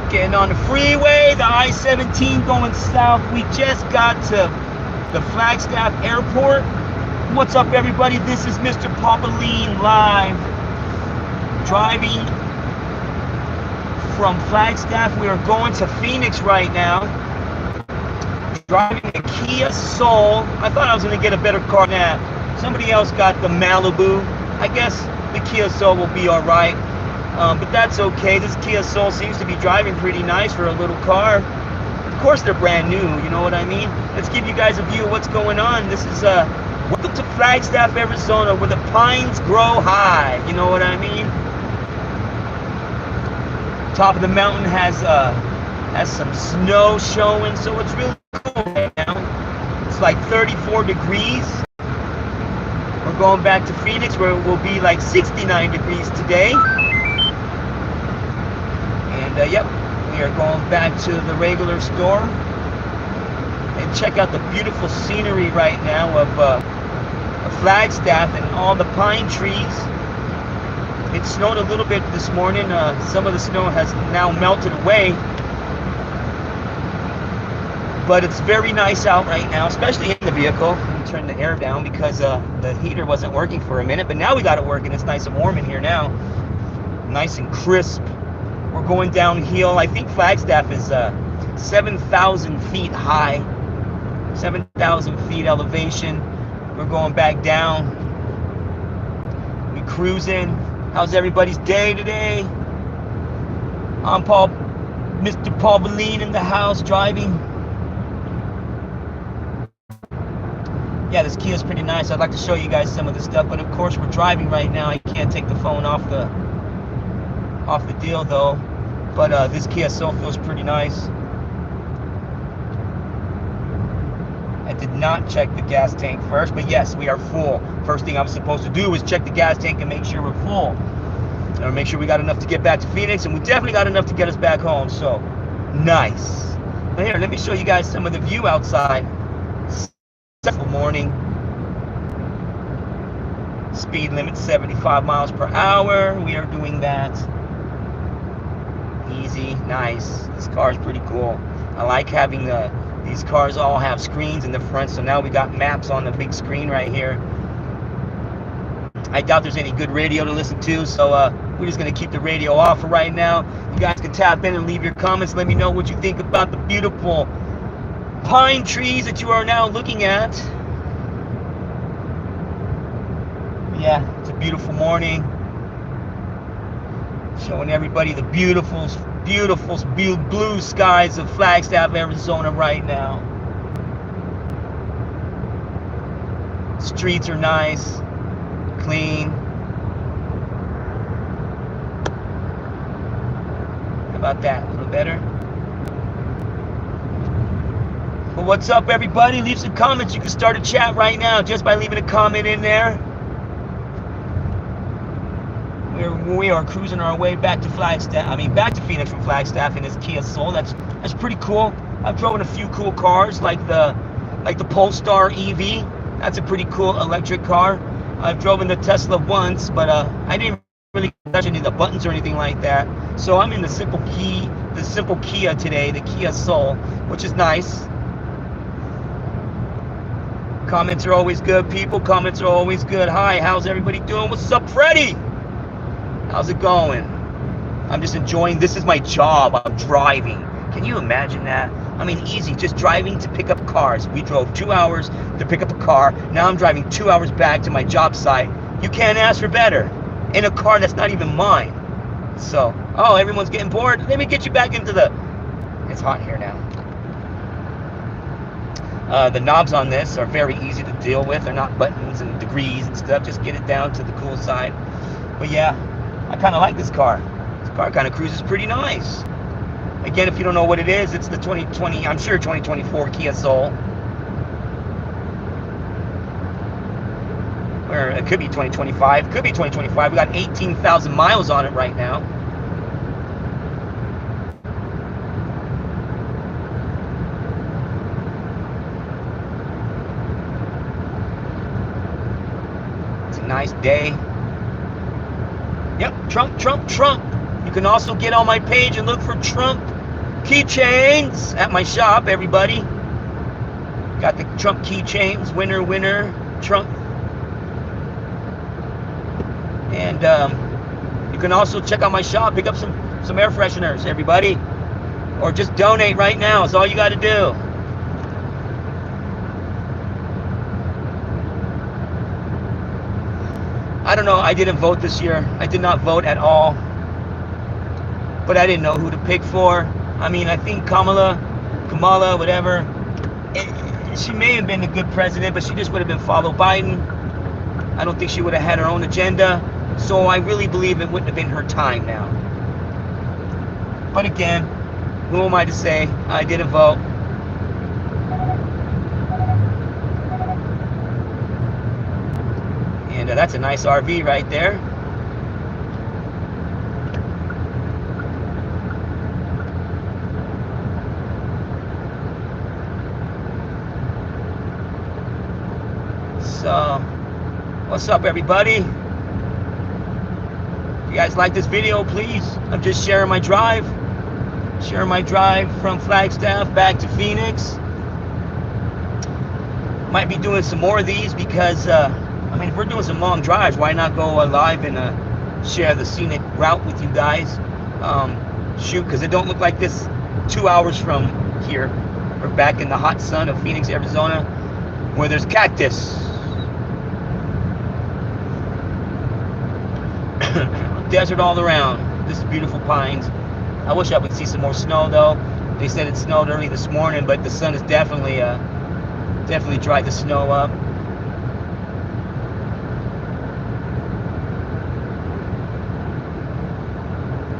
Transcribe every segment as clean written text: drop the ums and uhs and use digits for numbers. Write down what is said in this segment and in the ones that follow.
Getting on the freeway, the I-17 going south. We just got to the Flagstaff Airport. What's up, everybody? This is Mr. Pauline live, driving from Flagstaff. We are going to Phoenix right now. Driving a Kia Soul. I thought I was going to get a better car than that. Somebody else got the Malibu. I guess the Kia Soul will be all right. But that's okay. This Kia Soul seems to be driving pretty nice for a little car. Of course, they're brand new, you know what I mean? Let's give you guys a view of what's going on. This is, welcome to Flagstaff, Arizona, where the pines grow high, you know what I mean? Top of the mountain has some snow showing, so it's really cool right now. It's like 34 degrees. We're going back to Phoenix, where it will be like 69 degrees today. Yep, we are going back to the regular store and check out the beautiful scenery right now of Flagstaff and all the pine trees. It snowed a little bit this morning. Some of the snow has now melted away, but it's very nice out right now, especially in the vehicle. Let me turn the air down because the heater wasn't working for a minute, but now we got it working. It's nice and warm in here now, nice and crisp. We're going downhill. I think Flagstaff is 7,000 feet high, 7,000 feet elevation. We're going back down. We cruising. How's everybody's day today? I'm Mr. Pauline in the house driving. Yeah, this Kia is pretty nice. I'd like to show you guys some of the stuff, but of course we're driving right now. I can't take the phone off the deal though, but this Kia Soul feels pretty nice. I did not check the gas tank first, but yes, we are full. First thing I'm supposed to do is check the gas tank and make sure we're full, and make sure we got enough to get back to Phoenix, and we definitely got enough to get us back home. So nice. Now here, let me show you guys some of the view outside. Good morning. Speed limit 75 miles per hour. We are doing that. Easy, nice. This car is pretty cool. I like having these cars all have screens in the front, so now we got maps on the big screen right here. I doubt there's any good radio to listen to, so we're just going to keep the radio off for right now. You guys can tap in and leave your comments. Let me know what you think about the beautiful pine trees that you are now looking at. Yeah, it's a beautiful morning. Showing everybody the beautiful blue skies of Flagstaff, Arizona right now. Streets are nice, clean. How about that? A little better? Well, what's up, everybody? Leave some comments. You can start a chat right now just by leaving a comment in there. We are cruising our way back to Flagstaff. Back to Phoenix from Flagstaff in this Kia Soul. That's pretty cool. I've driven a few cool cars like the Polestar EV. That's a pretty cool electric car. I've driven the Tesla once, but I didn't really touch any of the buttons or anything like that. So I'm in the simple Kia today, the Kia Soul, which is nice. Comments are always good, people. Comments are always good. Hi, how's everybody doing? What's up, Freddie? How's it going? I'm just enjoying, this is my job. I'm driving. Can you imagine that? Easy, just driving to pick up cars. We drove 2 hours to pick up a car. Now I'm driving 2 hours back to my job site. You can't ask for better. In a car that's not even mine. So, oh, everyone's getting bored. Let me get you back into the, it's hot here now. The knobs on this are very easy to deal with. They're not buttons and degrees and stuff. Just get it down to the cool side. But yeah, I kind of like this car. This car kind of cruises pretty nice. Again, if you don't know what it is, it's the 2020, I'm sure 2024 Kia Soul. Or it could be 2025. Could be 2025. We got 18,000 miles on it right now. It's a nice day. Yep, Trump, Trump, Trump. You can also get on my page and look for Trump keychains at my shop, everybody. Got the Trump keychains, winner, winner, Trump. And you can also check out my shop, pick up some air fresheners, everybody. Or just donate right now. It's all you got to do. I don't know. I didn't vote this year. I did not vote at all. But I didn't know who to pick for. I mean, I think Kamala, whatever. She may have been a good president, but she just would have been follow Biden. I don't think she would have had her own agenda. So I really believe it wouldn't have been her time now. But again, who am I to say? I didn't vote. And that's a nice RV right there. So, what's up, everybody? If you guys like this video, please. I'm just sharing my drive. Sharing my drive from Flagstaff back to Phoenix. Might be doing some more of these because, I mean, if we're doing some long drives, why not go live and share the scenic route with you guys? Shoot, because it don't look like this 2 hours from here. We're back in the hot sun of Phoenix, Arizona, where there's cactus. Desert all around. This is beautiful pines. I wish I would see some more snow, though. They said it snowed early this morning, but the sun has definitely dried the snow up.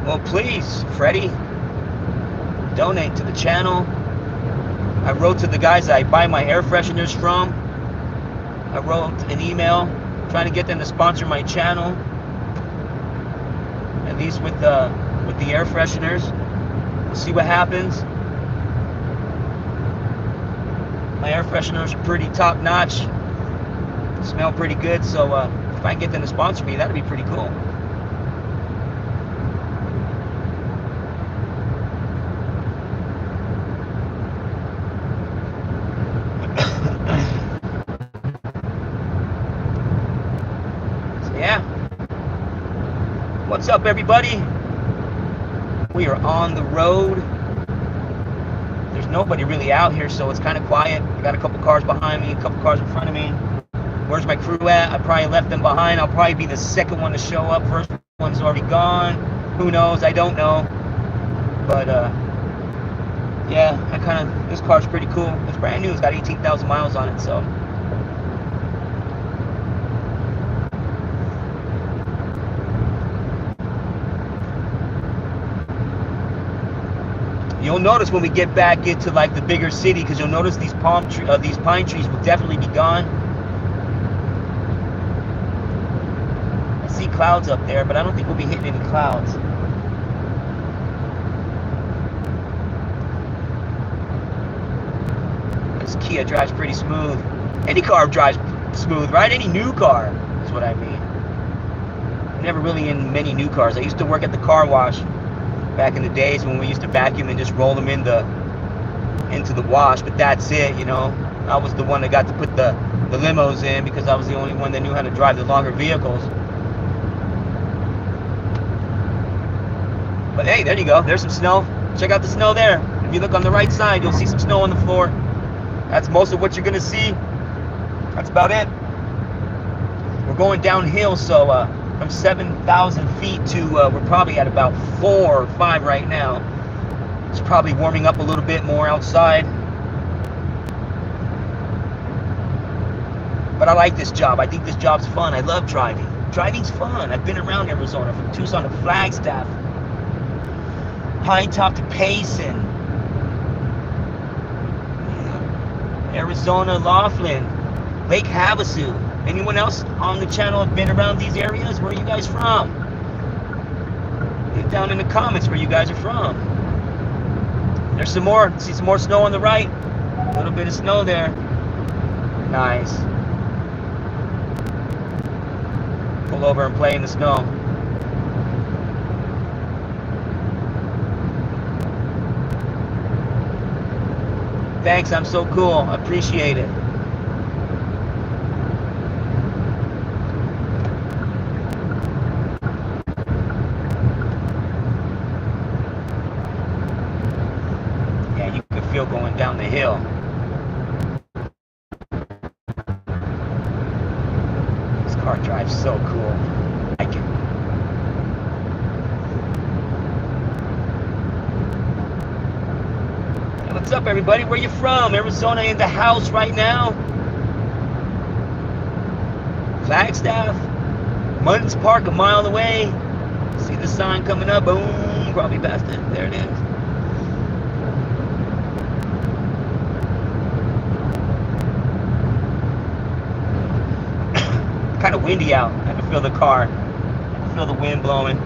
Well, please, Freddie, donate to the channel. I wrote to the guys I buy my air fresheners from. I wrote an email trying to get them to sponsor my channel, at least with the air fresheners. We'll see what happens. My air fresheners are pretty top notch. Smell pretty good, so if I can get them to sponsor me, that'd be pretty cool. So yeah. What's up, everybody? We are on the road. There's nobody really out here, so it's kind of quiet. I got a couple cars behind me, a couple cars in front of me. Where's my crew at? I probably left them behind. I'll probably be the second one to show up. First one's already gone. Who knows? I don't know. But yeah, this car's pretty cool. It's brand new. It's got 18,000 miles on it, so. You'll notice when we get back into like the bigger city, because you'll notice these pine trees will definitely be gone. I see clouds up there, but I don't think we'll be hitting any clouds. This Kia drives pretty smooth. Any car drives smooth, right? Any new car is what I mean. I'm never really in many new cars. I used to work at the car wash back in the days when we used to vacuum and just roll them into the wash, but that's it, you know. I was the one that got to put the limos in because I was the only one that knew how to drive the longer vehicles. But hey, there you go. There's some snow. Check out the snow there. If you look on the right side, you'll see some snow on the floor. That's most of what you're gonna see. That's about it. We're going downhill, so from 7,000 feet to we're probably at about 4 or 5 right now. It's probably warming up a little bit more outside. But I like this job. I think this job's fun. I love driving. Driving's fun. I've been around Arizona, from Tucson to Flagstaff, Pine Top to Payson, Arizona, Laughlin, Lake Havasu. Anyone else on the channel have been around these areas? Where are you guys from? Leave down in the comments where you guys are from. There's some more. See some more snow on the right. A little bit of snow there. Nice. Pull over and play in the snow. Thanks, I'm so cool. I appreciate it. Yeah, you can feel going down the hill. This car drives so cool. I like it. Hey, what's up, everybody? Where you from? Arizona in the house right now. Flagstaff. Muntins Park a mile away. See the sign coming up? Boom. Probably past it. There it is. Kind of windy out. I can feel the car. I can feel the wind blowing.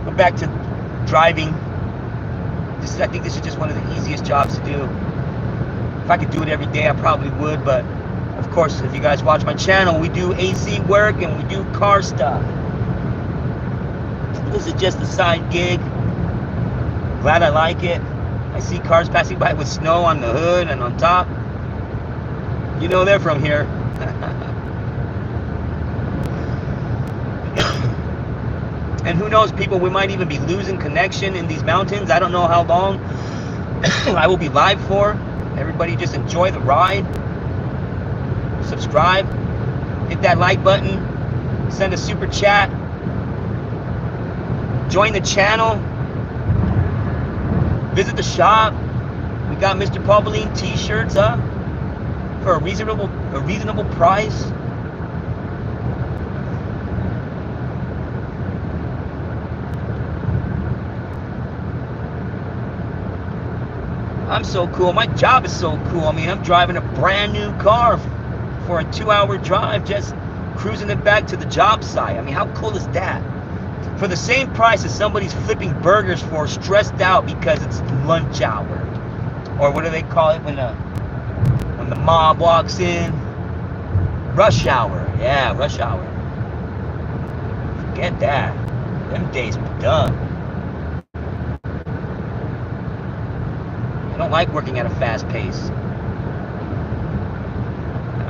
But back to driving. I think this is just one of the easiest jobs to do. If I could do it every day, I probably would. But of course, if you guys watch my channel, we do AC work and we do car stuff. This is just a side gig. Glad I like it. I see cars passing by with snow on the hood and on top. You know they're from here. And who knows, people, we might even be losing connection in these mountains. I don't know how long I will be live for. Everybody just enjoy the ride. Subscribe. Hit that like button. Send a super chat. Join the channel. Visit the shop. We got Mr. Pauline t-shirts up for a reasonable price. I'm so cool. My job is so cool. I mean, I'm driving a brand new car for a 2-hour drive, just cruising it back to the job site. I mean, how cool is that? For the same price as somebody's flipping burgers for, stressed out because it's lunch hour. Or what do they call it when the mob walks in? Rush hour. Yeah, rush hour. Forget that. Them days were done. I don't like working at a fast pace.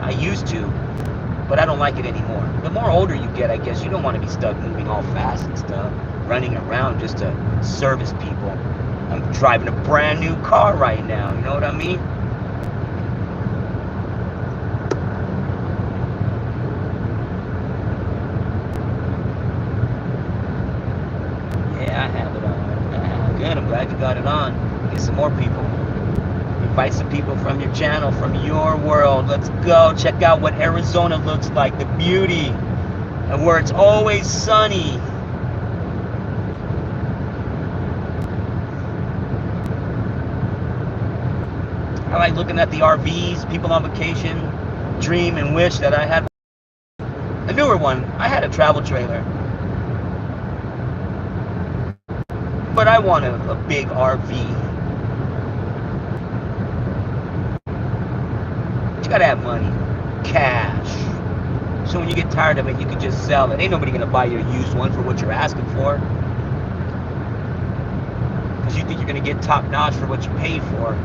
I used to, but I don't like it anymore. The more older you get, I guess, you don't want to be stuck moving all fast and stuff, running around just to service people. I'm driving a brand new car right now, you know what I mean? Yeah, I have it on. Good, I'm glad you got it on. Get some more people. Invite some people from your channel, from your world. Let's go check out what Arizona looks like, the beauty, and where it's always sunny. I like looking at the RVs, people on vacation, dream and wish that I had a newer one. I had a travel trailer, but I want a big RV. You gotta have money, cash. So when you get tired of it, you can just sell it. Ain't nobody gonna buy your used one for what you're asking for, because you think you're gonna get top notch for what you paid for.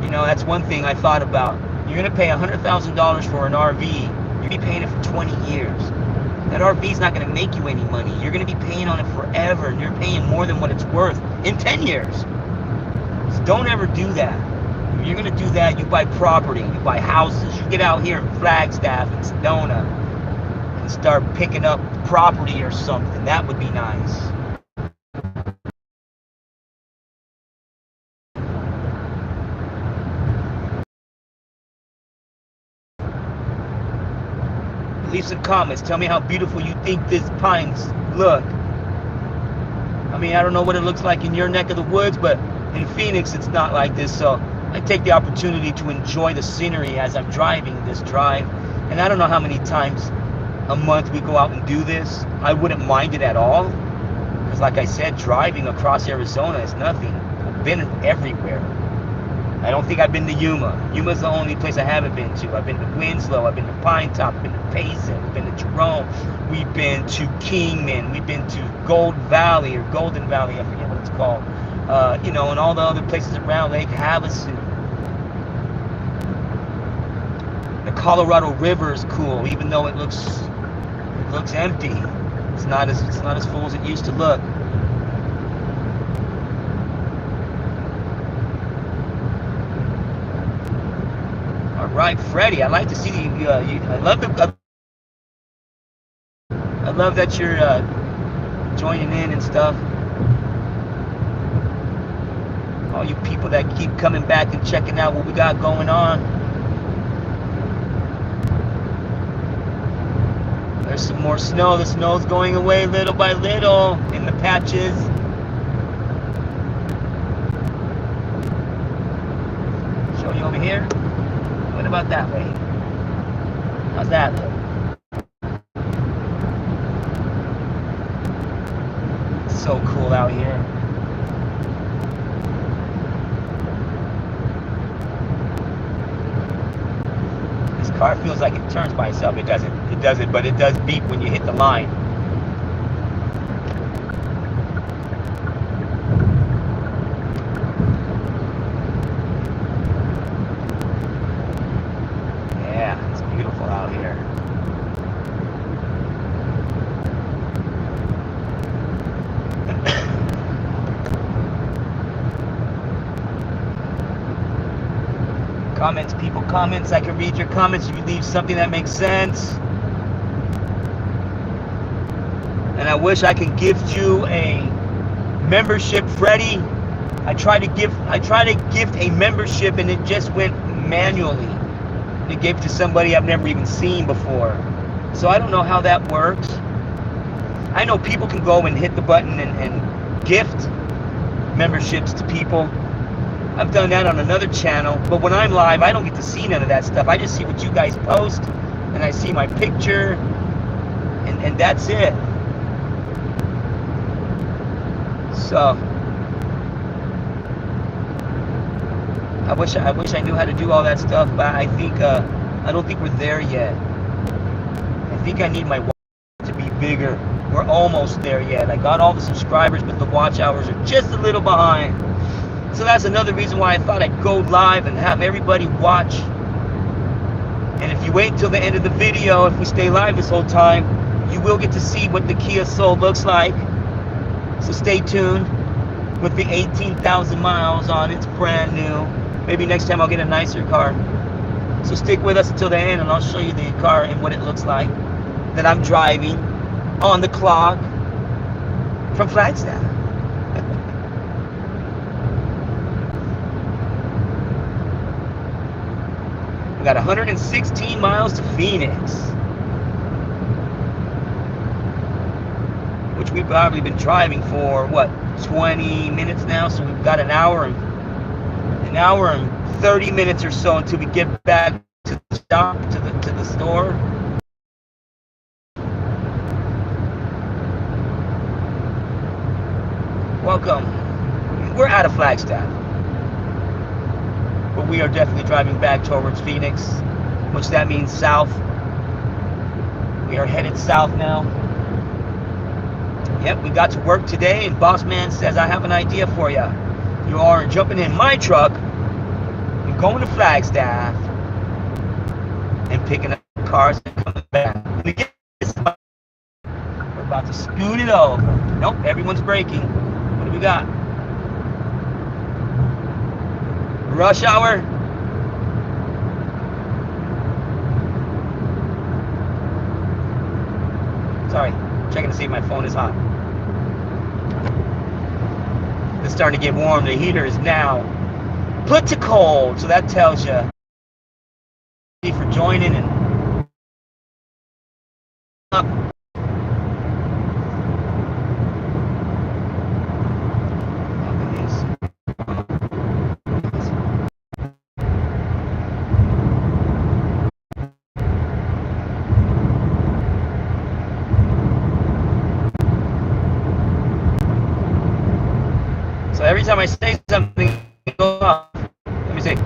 You know, that's one thing I thought about. You're gonna pay $100,000 for an RV. You're gonna be paying it for 20 years. That RV's not gonna make you any money. You're gonna be paying on it forever, and you're paying more than what it's worth in 10 years. So don't ever do that. If you're gonna do that, you buy property, you buy houses, you get out here in Flagstaff and Sedona and start picking up property or something. That would be nice. Leave some comments. Tell me how beautiful you think these pines look. I mean, I don't know what it looks like in your neck of the woods, but in Phoenix, it's not like this. So I take the opportunity to enjoy the scenery as I'm driving this drive. And I don't know how many times a month we go out and do this. I wouldn't mind it at all, because like I said, driving across Arizona is nothing. I've been everywhere. I don't think I've been to Yuma. Yuma's the only place I haven't been to. I've been to Winslow, I've been to Pine Top, I've been to Payson, we've been to Jerome, we've been to Kingman, we've been to Golden Valley, I forget what it's called. You know, and all the other places around Lake Havasu. The Colorado River is cool, even though it looks empty. It's not as full as it used to look. All right, Freddie, I'd like to see you. I love that you're joining in and stuff. All you people that keep coming back and checking out what we got going on. There's some more snow. The snow's going away little by little in the patches. Show you over here. What about that way? How's that look? It's so cool out here. This car feels like it turns by itself. It doesn't, but it does beep when you hit the line. Yeah, it's beautiful out here. Comments, people, comments. I can read your comments if you leave something that makes sense. And I wish I could gift you a membership, Freddie. I tried to gift a membership and it just went manually. It gave to somebody I've never even seen before. So I don't know how that works. I know people can go and hit the button and gift memberships to people. I've done that on another channel, but when I'm live, I don't get to see none of that stuff. I just see what you guys post, and I see my picture, and that's it. So I wish I knew how to do all that stuff, but I don't think we're there yet. I think I need my watch to be bigger. We're almost there yet. I got all the subscribers, but the watch hours are just a little behind. So that's another reason why I thought I'd go live and have everybody watch. And if you wait till the end of the video, if we stay live this whole time, you will get to see what the Kia Soul looks like. So stay tuned. With the 18,000 miles on, it's brand new. Maybe next time I'll get a nicer car. So stick with us until the end and I'll show you the car and what it looks like that I'm driving on the clock from Flagstaff. We got 116 miles to Phoenix, which we've probably been driving for what, 20 minutes now. So we've got an hour and 30 minutes or so until we get back to the shop, to the store. Welcome. We're out of Flagstaff, but we are definitely driving back towards Phoenix, which that means south. We are headed south now. Yep, we got to work today, and Boss Man says, I have an idea for you. You are jumping in my truck and going to Flagstaff and picking up cars and coming back. We're about to scoot it over. Nope, everyone's braking. What do we got? Rush hour. Sorry, checking to see if my phone is hot. It's starting to get warm. The heater is now put to cold, so that tells you. Thank you for joining and up. So every time I say something, it goes off. Let me see.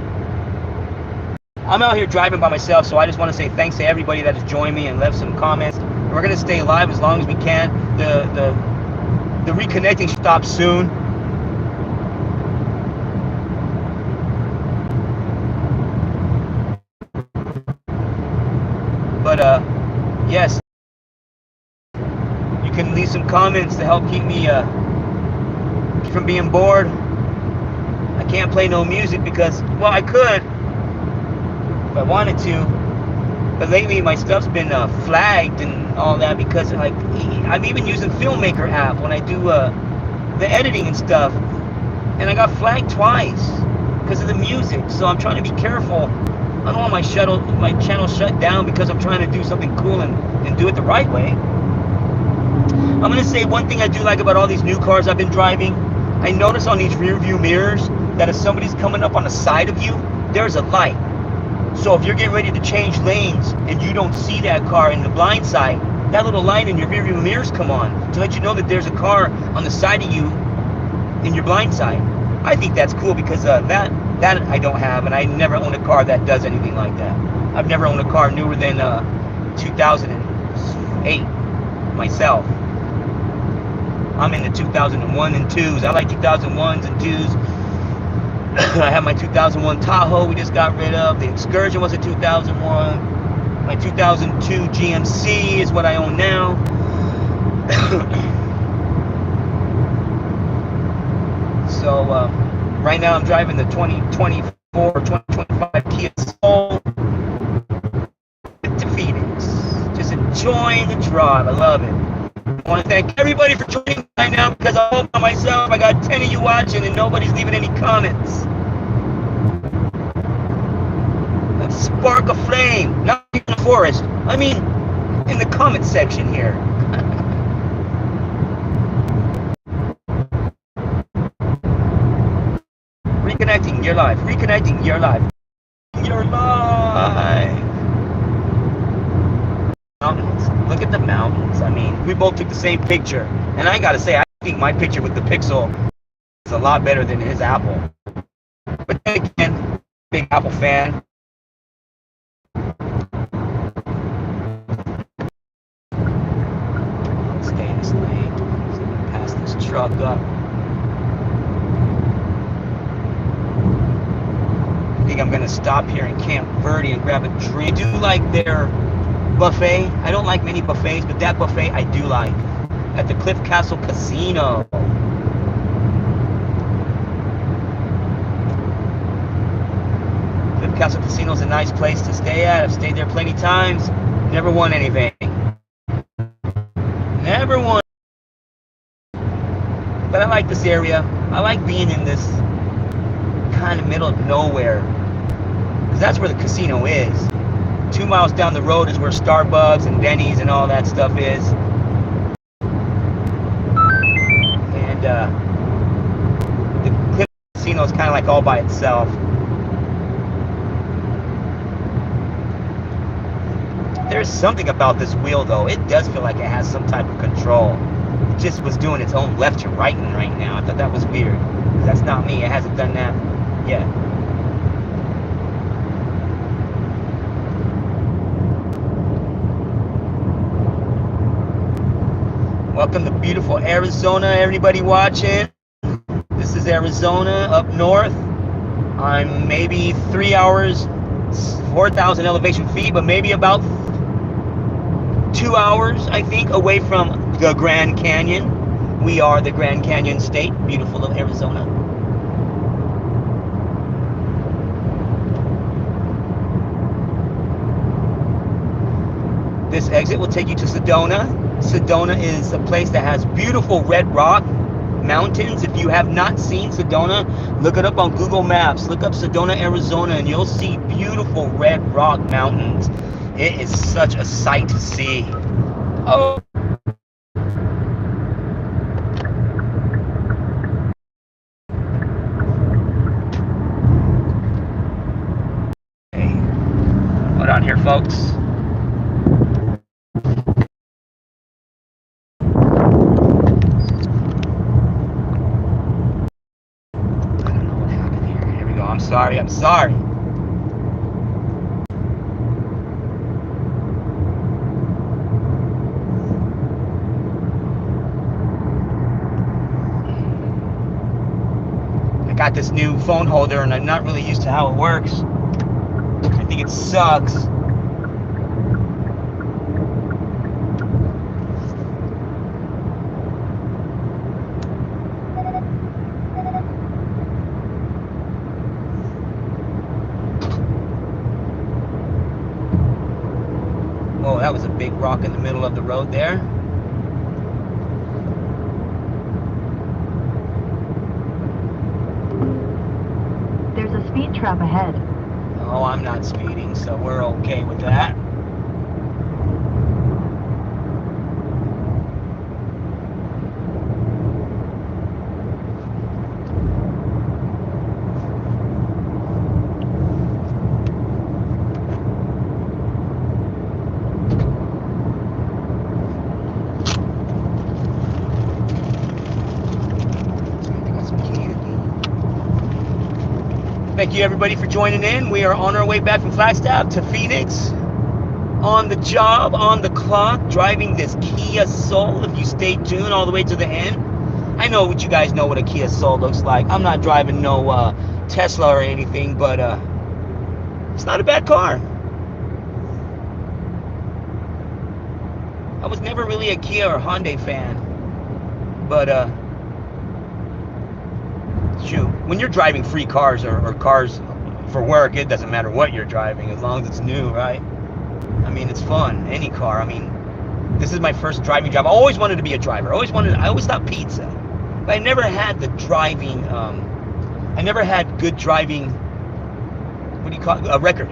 I'm out here driving by myself, so I just want to say thanks to everybody that has joined me and left some comments. And we're going to stay live as long as we can. The reconnecting stops soon. But yes, you can leave some comments to help keep me from being bored. I can't play no music because, well, I could if I wanted to, but lately my stuff's been flagged and all that because like I'm even using Filmmaker app when I do the editing and stuff, and I got flagged twice because of the music. So I'm trying to be careful. I don't want my channel shut down because I'm trying to do something cool and do it the right way. I'm going to say one thing I do like about all these new cars I've been driving. I notice on these rear view mirrors that if somebody's coming up on the side of you, there's a light. So if you're getting ready to change lanes and you don't see that car in the blind side, that little light in your rear view mirrors come on to let you know that there's a car on the side of you in your blind side. I think that's cool because that I don't have, and I never owned a car that does anything like that. I've never owned a car newer than 2008 myself. I'm in the 2001 and 2s. I like 2001s and 2s. I have my 2001 Tahoe we just got rid of. The Excursion was a 2001. My 2002 GMC is what I own now. So right now I'm driving the 2024, 2025 Kia Soul to Phoenix. Just enjoying the drive. I love it. I want to thank everybody for joining right now because I'm all by myself. I got 10 of you watching and nobody's leaving any comments. Let's spark a flame. Not in the forest. I mean, in the comment section here. Reconnecting your life. Reconnecting your life. Your life. Mountains. Look at the mountains. I mean, we both took the same picture, and I gotta say, I think my picture with the Pixel is a lot better than his Apple. But then again, big Apple fan. Stay in this lane. So I'm gonna pass this truck up. I think I'm gonna stop here in Camp Verde and grab a drink. I do like their buffet. I don't like many buffets, but that buffet I do like at the Cliff Castle Casino. Cliff Castle Casino is a nice place to stay at. I've stayed there plenty times. Never won anything. Never won. But I like this area. I like being in this kind of middle of nowhere, because that's where the casino is. 2 miles down the road is where Starbucks and Denny's and all that stuff is. And the Cliff Casino is kind of like all by itself. There's something about this wheel though. It does feel like it has some type of control. It just was doing its own left to right right now. I thought that was weird. That's not me. It hasn't done that yet. Welcome to beautiful Arizona, everybody watching. This is Arizona up north. I'm maybe 3 hours, 4,000 elevation feet, but maybe about 2 hours, I think, away from the Grand Canyon. We are the Grand Canyon State, beautiful of Arizona. This exit will take you to Sedona. Sedona is a place that has beautiful red rock mountains. If you have not seen Sedona, look it up on Google Maps. Look up Sedona, Arizona, and you'll see beautiful red rock mountains. It is such a sight to see. Oh. Okay. Hold on here, folks. I'm sorry. got this new phone holder and I'm not really used to how it works. I think it sucks. Oh, that was a big rock in the middle of the road there. There's a speed trap ahead. Oh, I'm not speeding, so we're okay with that. Thank you everybody for joining in. We are on our way back from Flagstaff to Phoenix. On the job, on the clock, driving this Kia Soul. If you stay tuned all the way to the end. I know what you guys know what a Kia Soul looks like. I'm not driving no Tesla or anything, but it's not a bad car. I was never really a Kia or Hyundai fan. But shoot, when you're driving free cars or cars for work, it doesn't matter what you're driving as long as it's new, right? I mean, it's fun. Any car. I mean, this is my first driving job. I always wanted to be a driver. I always thought pizza, but I never had the driving. I never had good driving. What do you call it? A record.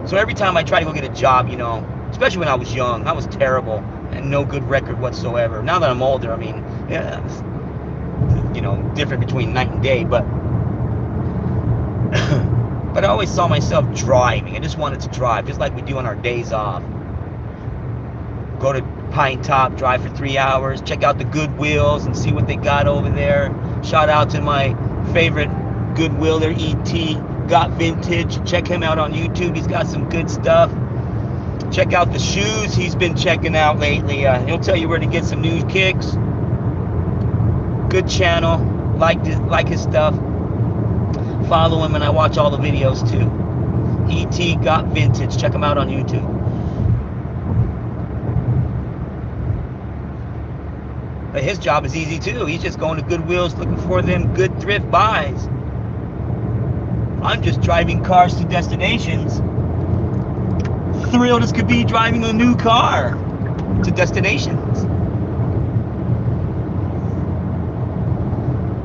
So every time I try to go get a job, you know, especially when I was young, I was terrible and no good record whatsoever. Now that I'm older, I mean, yeah. You know, different between night and day, but but I always saw myself driving. I just wanted to drive, just like we do on our days off. Go to Pine Top, drive for 3 hours, check out the Goodwills and see what they got over there. Shout out to my favorite Goodwiller, E.T. Got Vintage. Check him out on YouTube. He's got some good stuff. Check out the shoes he's been checking out lately. He'll tell you where to get some new kicks. Good channel, like his stuff. Follow him, and I watch all the videos too. E.T. Got Vintage. Check him out on YouTube. But his job is easy too. He's just going to Goodwills looking for them good thrift buys. I'm just driving cars to destinations. Thrilled as could be driving a new car to destinations.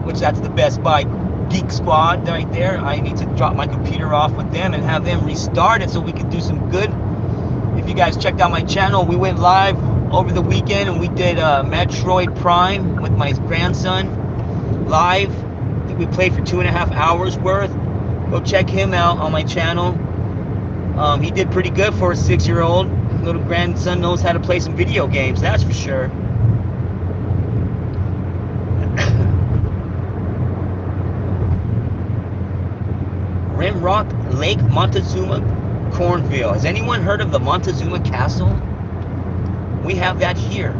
Which that's the Best Buy Geek Squad right there. I need to drop my computer off with them and have them restart it so we can do some good. If you guys checked out my channel, we went live over the weekend and we did Metroid Prime with my grandson live. I think we played for 2.5 hours worth. Go check him out on my channel. He did pretty good for a 6-year-old. Little grandson knows how to play some video games, that's for sure. Rimrock Lake Montezuma Cornville. Has anyone heard of the Montezuma Castle? We have that here.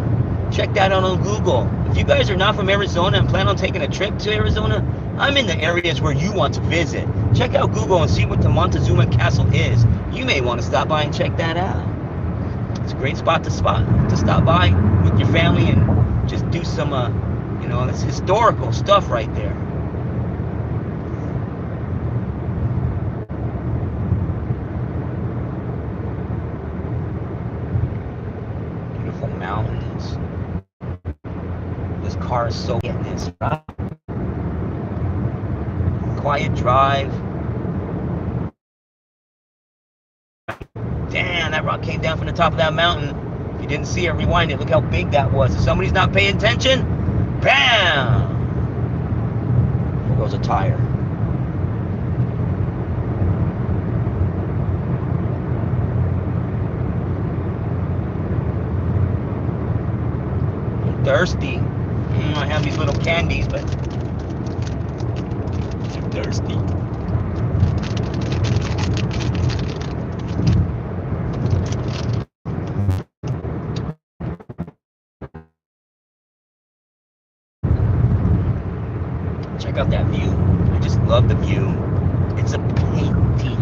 Check that out on Google. If you guys are not from Arizona and plan on taking a trip to Arizona, I'm in the areas where you want to visit. Check out Google and see what the Montezuma Castle is. You may want to stop by and check that out. It's a great spot to stop by with your family and just do some, you know, it's historical stuff right there. Beautiful mountains. This car is so getting this, right? Quiet drive. Damn, that rock came down from the top of that mountain. If you didn't see it, rewind it. Look how big that was. If somebody's not paying attention, bam! There goes a tire. I'm thirsty. I have these little candies, but I'm thirsty. Check out that view. I just love the view. It's a painting.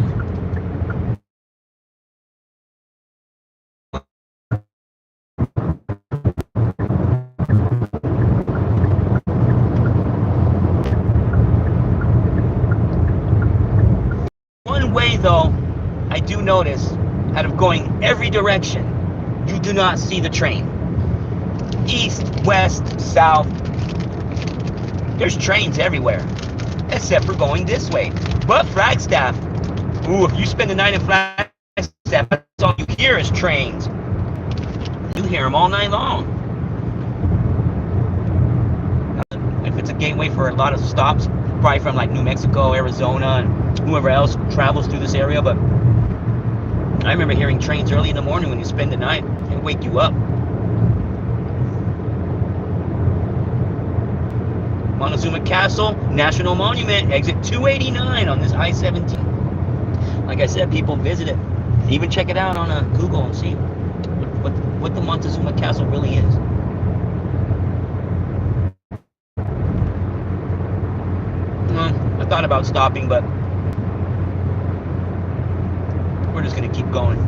One way though, I do notice, out of going every direction, you do not see the train. East, west, south. There's trains everywhere, except for going this way. But Flagstaff, ooh, if you spend the night in Flagstaff, that's all you hear is trains. You hear them all night long. If it's a gateway for a lot of stops, probably from like New Mexico, Arizona, and whoever else travels through this area, but I remember hearing trains early in the morning when you spend the night. It'll wake you up. Montezuma Castle, National Monument, exit 289 on this I-17. Like I said, people visit it. Even check it out on Google and see what the Montezuma Castle really is. I thought about stopping, but we're just going to keep going.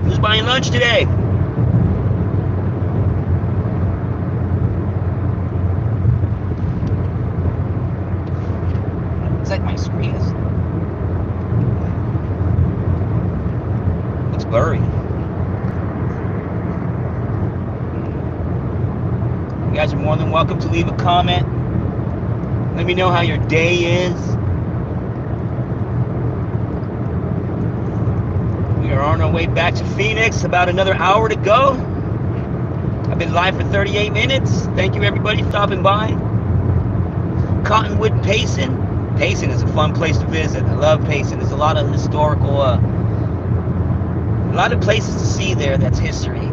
Who's buying lunch today? Looks like my screen is... Looks blurry. You guys are more than welcome to leave a comment. Let me know how your day is. We are on our way back to Phoenix. About another hour to go. I've been live for 38 minutes. Thank you everybody for stopping by. Cottonwood Payson. Payson is a fun place to visit. I love Payson. There's a lot of historical, a lot of places to see there that's history.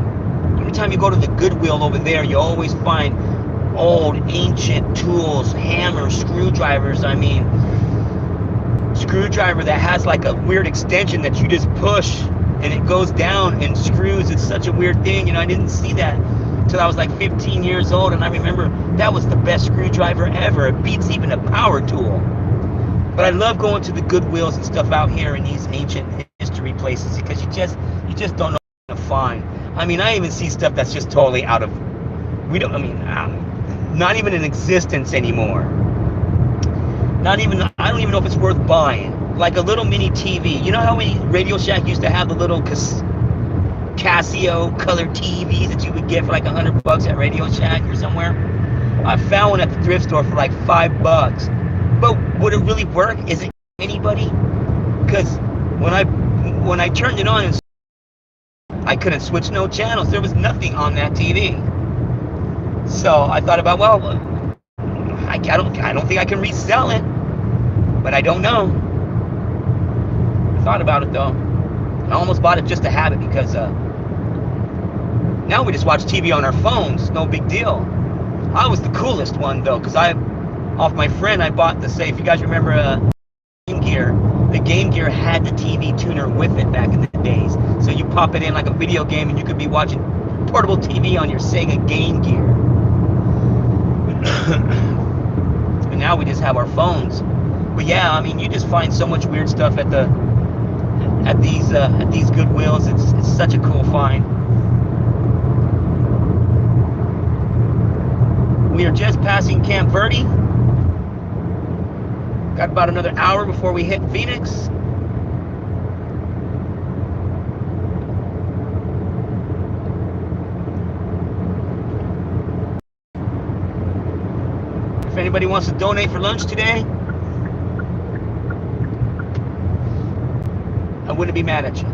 Every time you go to the Goodwill over there, you always find old, ancient tools, hammers, screwdrivers. I mean, screwdriver that has like a weird extension that you just push and it goes down and screws. It's such a weird thing. You know, I didn't see that until I was like 15 years old, and I remember that was the best screwdriver ever. It beats even a power tool. But I love going to the Goodwills and stuff out here in these ancient history places because you just don't know what to find. I mean, I even see stuff that's just totally out of, not even in existence anymore. I don't even know if it's worth buying. Like a little mini TV. You know how many Radio Shack used to have the little Casio color TVs that you would get for like $100 at Radio Shack or somewhere? I found one at the thrift store for like $5. But would it really work? Is it anybody? Because when I turned it on, I couldn't switch no channels. There was nothing on that TV. So I thought about, well, I don't think I can resell it, but I don't know. I thought about it though. I almost bought it just to have it because now we just watch TV on our phones. No big deal. I was the coolest one though, because off my friend, I bought the safe. You guys remember Game Gear? The Game Gear had the TV tuner with it back in the days. So you pop it in like a video game and you could be watching portable TV on your Sega Game Gear. And now we just have our phones. But yeah, I mean, you just find so much weird stuff at these Goodwills. It's such a cool find. We are just passing Camp Verde. Got about another hour before we hit Phoenix. If anybody wants to donate for lunch today, I wouldn't be mad at you.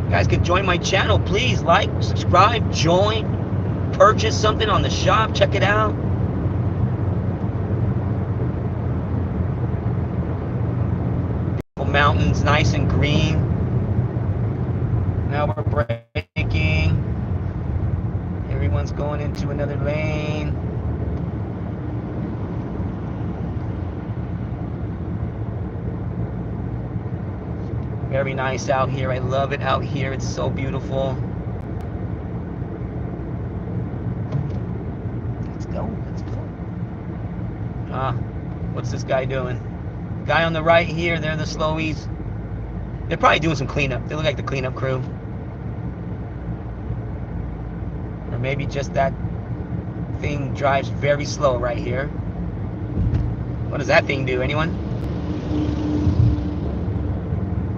You guys can join my channel. Please like, subscribe, join, purchase something on the shop. Check it out. Mountains, nice and green. Now we're braking. Everyone's going into another lane. Very nice out here. I love it out here. It's so beautiful. Let's go. Let's go. What's this guy doing? Guy on the right here, they're the slowies. They're probably doing some cleanup. They look like the cleanup crew. Or maybe just that thing drives very slow right here. What does that thing do? Anyone?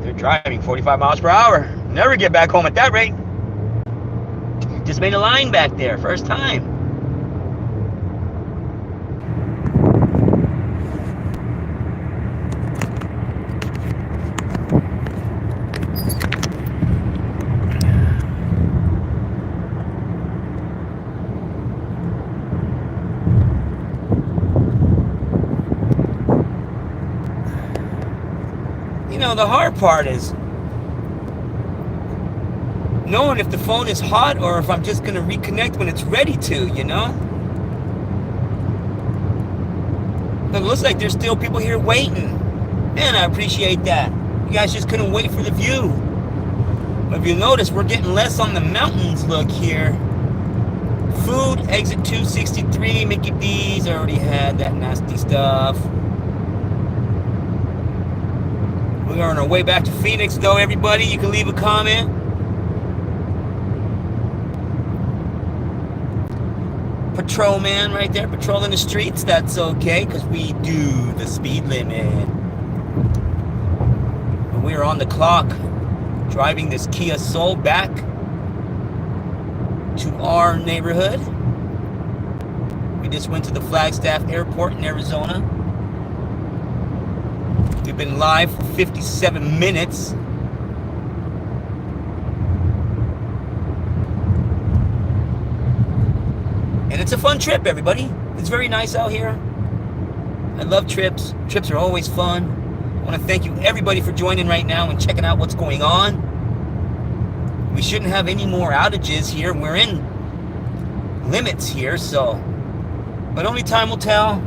They're driving 45 miles per hour. Never get back home at that rate. Just made a line back there. First time. You know, the hard part is knowing if the phone is hot or if I'm just going to reconnect when it's ready to, you know? It looks like there's still people here waiting. Man, I appreciate that. You guys just couldn't wait for the view. But if you notice, we're getting less on the mountains look here. Food, exit 263, Mickey D's. I already had that nasty stuff. We are on our way back to Phoenix, though, everybody. You can leave a comment. Patrolman right there, patrolling the streets. That's okay, because we do the speed limit. But we are on the clock, driving this Kia Soul back to our neighborhood. We just went to the Flagstaff Airport in Arizona. We've been live for 57 minutes. And it's a fun trip, everybody. It's very nice out here. I love trips. Trips are always fun. I want to thank you, everybody, for joining right now and checking out what's going on. We shouldn't have any more outages here. We're in limits here, so. But only time will tell.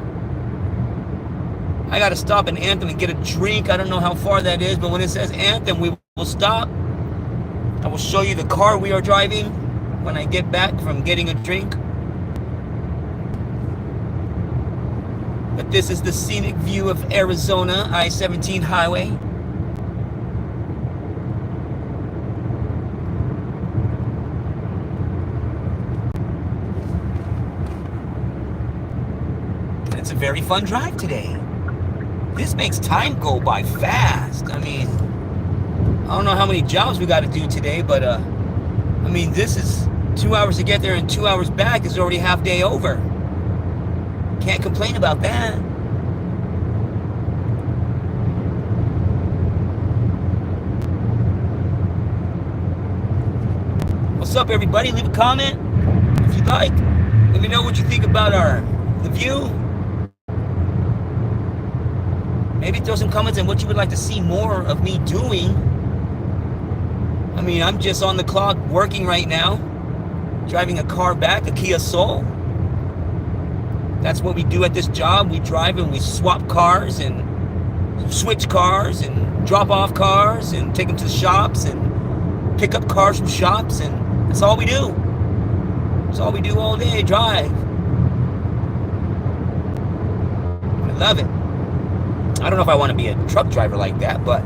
I got to stop in Anthem and get a drink. I don't know how far that is, but when it says Anthem, we will stop. I will show you the car we are driving when I get back from getting a drink. But this is the scenic view of Arizona, I-17 highway. And it's a very fun drive today. This makes time go by fast. I mean, I don't know how many jobs we got to do today, but I mean, this is 2 hours to get there and 2 hours back is already half day over. Can't complain about that. What's up, everybody? Leave a comment if you'd like. Let me know what you think about the view. Maybe throw some comments on what you would like to see more of me doing. I mean, I'm just on the clock working right now, driving a car back, a Kia Soul. That's what we do at this job. We drive and we swap cars and switch cars and drop off cars and take them to the shops and pick up cars from shops, and that's all we do. That's all we do all day, drive. I love it. I don't know if I want to be a truck driver like that, but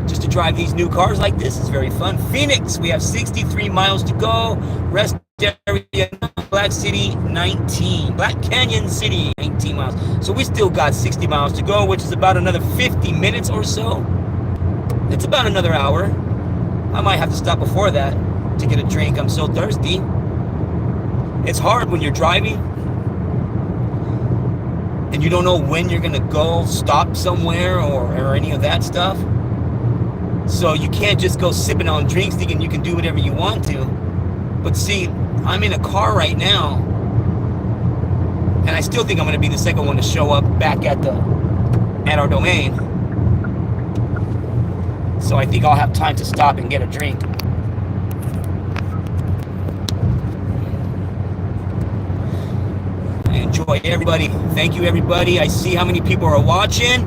just to drive these new cars like this is very fun. Phoenix, we have 63 miles to go. Rest area, Black City, 19. Black Canyon City, 19 miles. So we still got 60 miles to go, which is about another 50 minutes or so. It's about another hour. I might have to stop before that to get a drink. I'm so thirsty. It's hard when you're driving and you don't know when you're gonna go stop somewhere or any of that stuff. So you can't just go sipping on drinks thinking you can do whatever you want to. But see, I'm in a car right now, and I still think I'm gonna be the second one to show up back at our domain. So I think I'll have time to stop and get a drink. I enjoy everybody. Thank you, everybody. I see how many people are watching.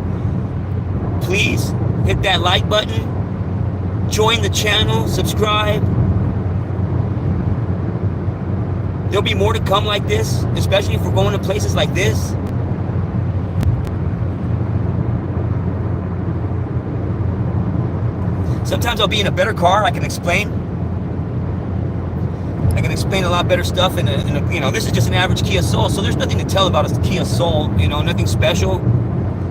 Please hit that like button. Join the channel, subscribe. There'll be more to come like this, especially if we're going to places like this. Sometimes I'll be in a better car. I can explain a lot better stuff in a you know, this is just an average Kia Soul, so there's nothing to tell about a Kia Soul, you know, nothing special,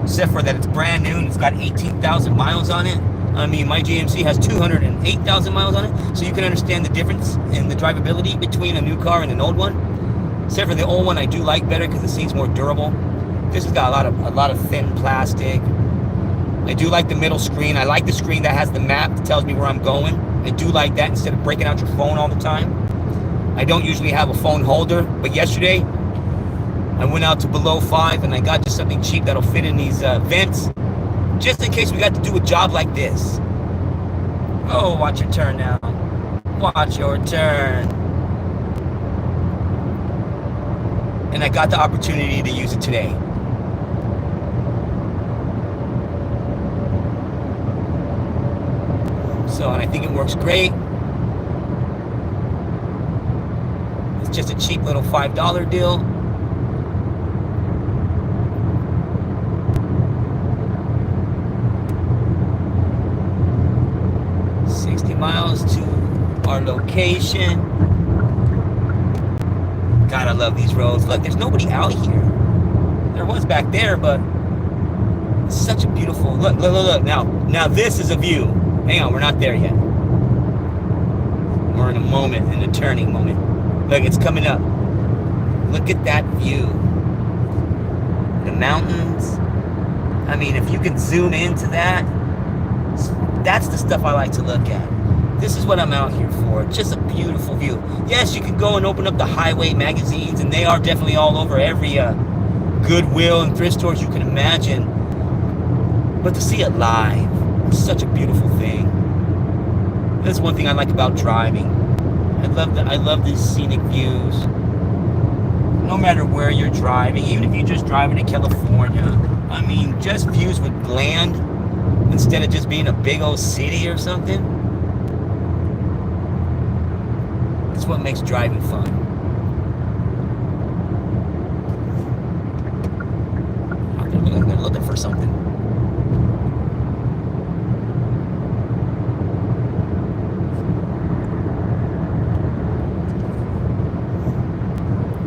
except for that it's brand new and it's got 18,000 miles on it. I mean, my GMC has 208,000 miles on it, so you can understand the difference in the drivability between a new car and an old one. Except for the old one, I do like better because it seems more durable. This has got a lot of thin plastic. I do like the middle screen. I like the screen that has the map that tells me where I'm going. I do like that instead of breaking out your phone all the time. I don't usually have a phone holder, but yesterday I went out to below 5 and I got just something cheap that'll fit in these vents, just in case we got to do a job like this. Oh, watch your turn now. Watch your turn. And I got the opportunity to use it today. So, and I think it works great. It's just a cheap little $5 deal. Miles to our location. God, I love these roads. Look, there's nobody out here. There was back there, but it's such a beautiful look. Look. Now this is a view. Hang on, we're not there yet. We're in a moment, in a turning moment. Look, it's coming up. Look at that view. The mountains. I mean, if you can zoom into that, that's the stuff I like to look at. This is what I'm out here for. Just a beautiful view. Yes, you can go and open up the highway magazines, and they are definitely all over every Goodwill and thrift stores you can imagine. But to see it live, it's such a beautiful thing. That's one thing I like about driving. I love these scenic views. No matter where you're driving, even if you're just driving to California, I mean, just views with land instead of just being a big old city or something. That's what makes driving fun. I'm looking for something.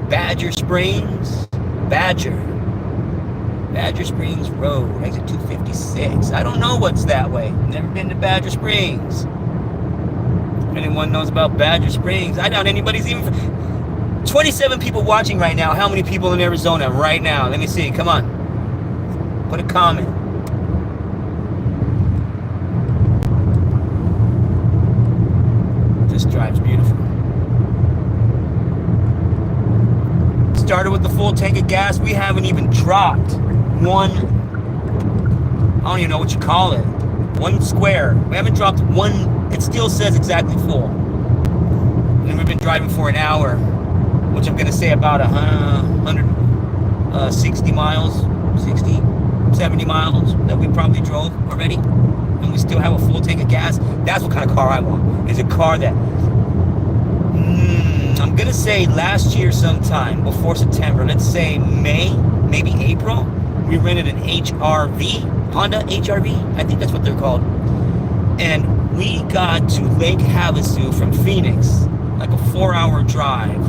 Badger Springs, Badger Springs Road, exit 256. I don't know what's that way. Never been to Badger Springs. If anyone knows about Badger Springs, I doubt anybody's even... 27 people watching right now. How many people in Arizona right now? Let me see. Come on. Put a comment. This drive's beautiful. Started with the full tank of gas. We haven't even dropped one, I don't even know what you call it, one square. We haven't dropped one. It still says exactly full. And we've been driving for an hour, which I'm going to say about 160 miles, 60, 70 miles that we probably drove already. And we still have a full tank of gas. That's what kind of car I want. Is a car that, I'm going to say last year sometime, before September, let's say May, maybe April, we rented an HRV, Honda HRV, I think that's what they're called. And we got to Lake Havasu from Phoenix, like a 4-hour drive,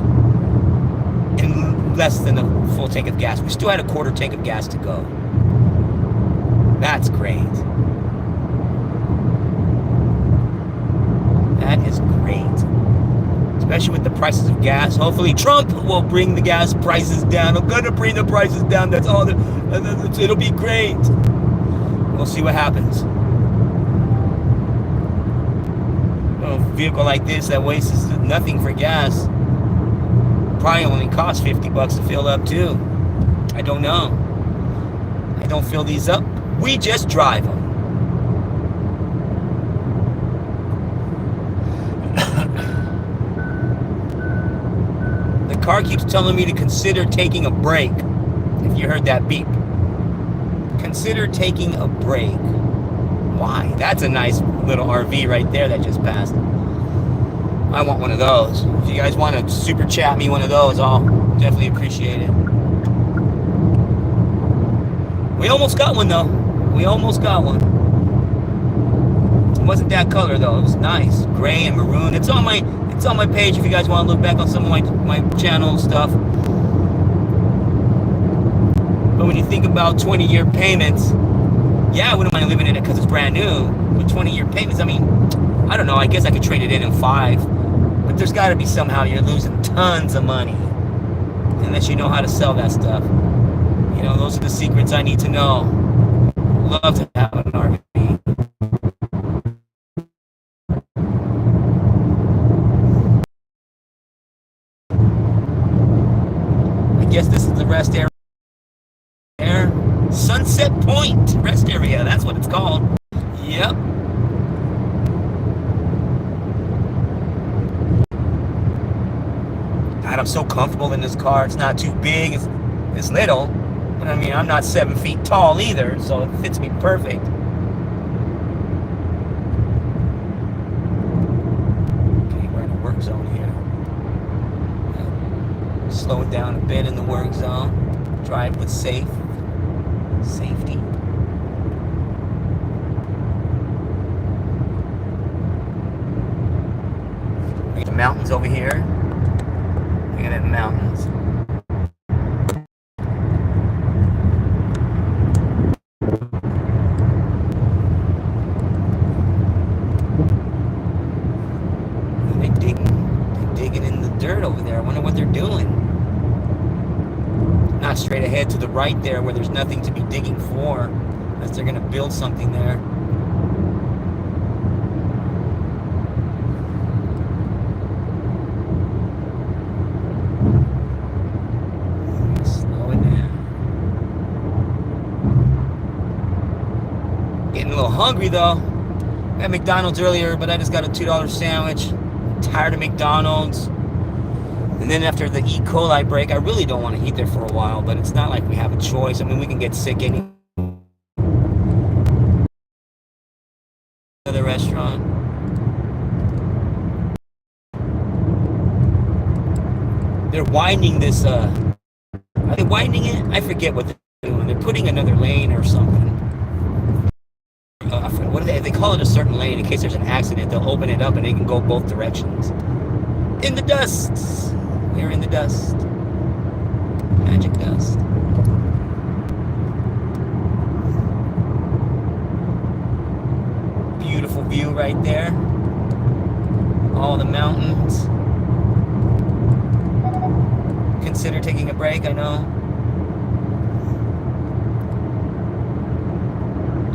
in less than a full tank of gas. We still had a quarter tank of gas to go. That's great. That is great. Especially with the prices of gas. Hopefully Trump will bring the gas prices down. I'm going to bring the prices down. That's all. It'll be great. We'll see what happens. A vehicle like this that wastes nothing for gas probably only costs $50 to fill up too. I don't know. I don't fill these up. We just drive them. The car keeps telling me to consider taking a break. If you heard that beep. Consider taking a break. Why? That's a nice little RV right there that just passed. I want one of those. If you guys want to super chat me one of those, I'll definitely appreciate it. We almost got one though. We almost got one. It wasn't that color though. It was nice, gray and maroon. It's on my page if you guys want to look back on some of my channel stuff. But when you think about 20-year payments, yeah, I wouldn't mind living in it because it's brand new. With 20-year payments, I mean, I don't know. I guess I could trade it in 5. But there's got to be somehow you're losing tons of money unless you know how to sell that stuff. You know, those are the secrets I need to know. Love to have an RV. I guess this is the rest area. Sunset Point rest area. That's what it's called. Yep. God, I'm so comfortable in this car. It's not too big. It's little. But I mean, I'm not 7 feet tall either, so it fits me perfect. Okay, we're in a work zone here. Slow it down a bit in the work zone. Drive with safety. The mountains over here. Look at the mountains. They're digging in the dirt over there. I wonder what they're doing. Not straight ahead to the right there where there's nothing to be digging for, unless they're going to build something there. Slow it down. Getting a little hungry though. I had McDonald's earlier, but I just got a $2 sandwich. I'm tired of McDonald's. And then after the E. coli break, I really don't want to eat there for a while, but it's not like we have a choice. I mean, we can get sick any other restaurant. They're widening this, are they widening it? I forget what they're doing. They're putting another lane or something. What do they call it a certain lane in case there's an accident. They'll open it up and they can go both directions. In the dust. We're in the dust. Magic dust. Beautiful view right there. All the mountains. Consider taking a break, I know.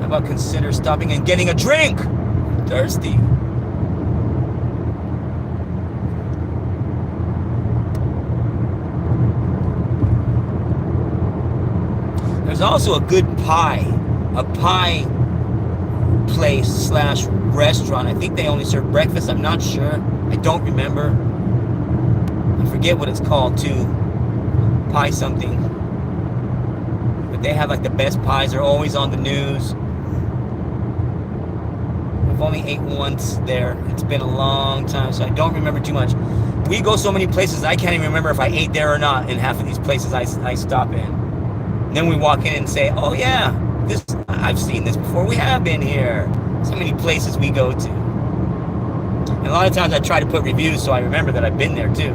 How about consider stopping and getting a drink? I'm thirsty. There's also a good pie place slash restaurant. I think they only serve breakfast. I'm not sure. I don't remember. I forget what it's called too. Pie something. But they have like the best pies. They're always on the news. I've only ate once there. It's been a long time, so I don't remember too much. We go so many places, I can't even remember if I ate there or not in half of these places I stop in. Then we walk in and say, oh yeah, I've seen this before. We have been here. So many places we go to. And a lot of times I try to put reviews so I remember that I've been there too.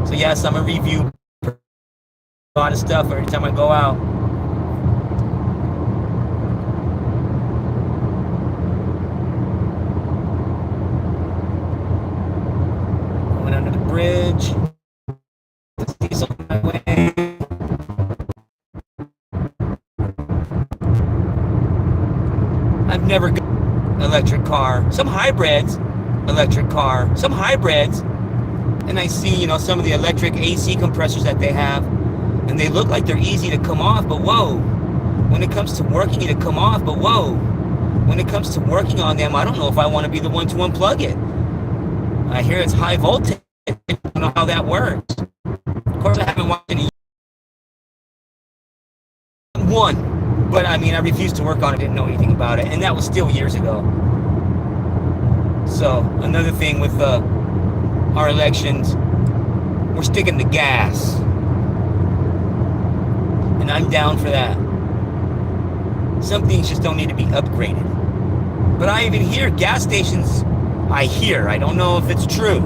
So yes, I'm a review a lot of stuff every time I go out. Going under the bridge. He's on my way. I've never got an electric car. Some hybrids, electric car. Some hybrids. And I see, you know, some of the electric AC compressors that they have. And they look like they're easy to come off, but whoa. When it comes to working it to come off, but whoa. When it comes to working on them, I don't know if I want to be the one to unplug it. I hear it's high voltage. I don't know how that works. Of course, I haven't watched any. One. But I mean, I refused to work on it, didn't know anything about it, and that was still years ago. So another thing with our elections, we're sticking to gas, and I'm down for that. Some things just don't need to be upgraded. But I even hear gas stations, I don't know if it's true,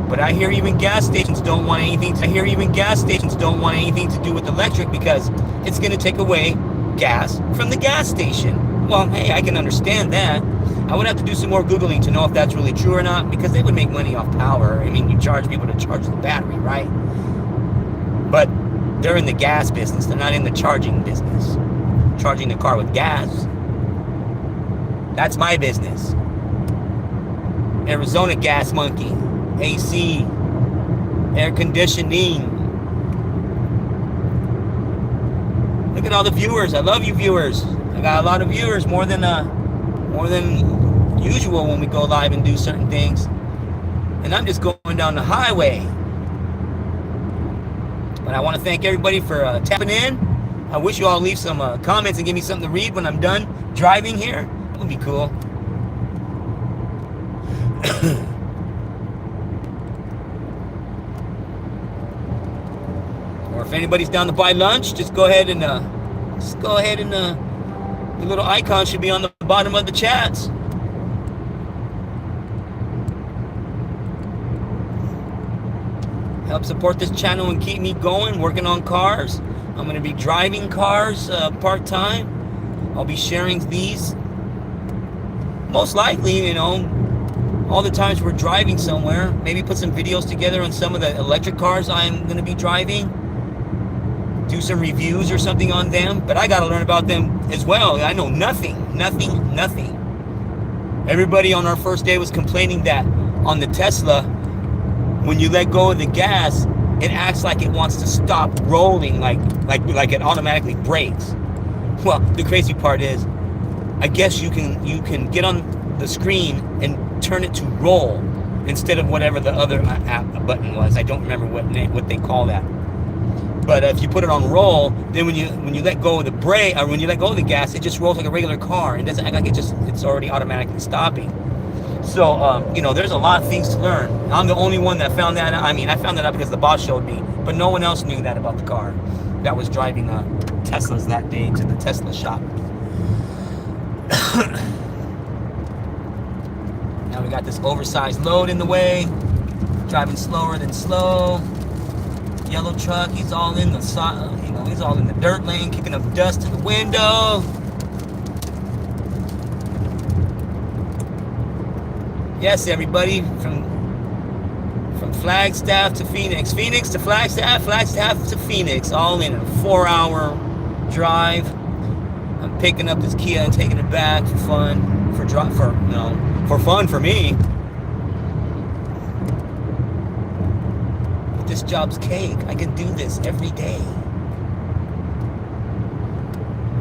but I hear even gas stations don't want anything to do with electric because it's going to take away gas from the gas station. Well, hey, I can understand that. I would have to do some more Googling to know if that's really true or not, because they would make money off power. I mean, you charge people to charge the battery, right? But they're in the gas business. They're not in the charging business. Charging the car with gas. That's my business. Arizona gas monkey. AC. Air conditioning. Look at all the viewers. I love you viewers. I got a lot of viewers, more than usual when we go live and do certain things. And I'm just going down the highway. But I want to thank everybody for tapping in. I wish you all leave some comments and give me something to read when I'm done driving here. That would be cool. Or if anybody's down to buy lunch, just go ahead and the little icon should be on the bottom of the chats. Help support this channel and keep me going, working on cars. I'm going to be driving cars part-time. I'll be sharing these. Most likely, you know, all the times we're driving somewhere. Maybe put some videos together on some of the electric cars I'm going to be driving. Do some reviews or something on them. But I got to learn about them as well. I know nothing. Everybody on our first day was complaining that on the Tesla, when you let go of the gas, it acts like it wants to stop rolling, like it automatically brakes. Well, the crazy part is, I guess you can get on the screen and turn it to roll instead of whatever the other button was. I don't remember what they call that. But if you put it on roll, then when you let go of the brake, or when you let go of the gas, it just rolls like a regular car. It doesn't act like it's already automatically stopping. So, you know, there's a lot of things to learn. I'm the only one that found that out. I mean, I found that out because the boss showed me, but no one else knew that about the car that was driving Teslas that day to the Tesla shop. Now we got this oversized load in the way, driving slower than slow. Yellow truck, he's all in the he's all in the dirt lane, kicking up dust to the window. Yes, everybody, from Flagstaff to Phoenix, Phoenix to Flagstaff, Flagstaff to Phoenix, all in a 4-hour drive. I'm picking up this Kia and taking it back for fun, for fun for me. But this job's cake. I can do this every day.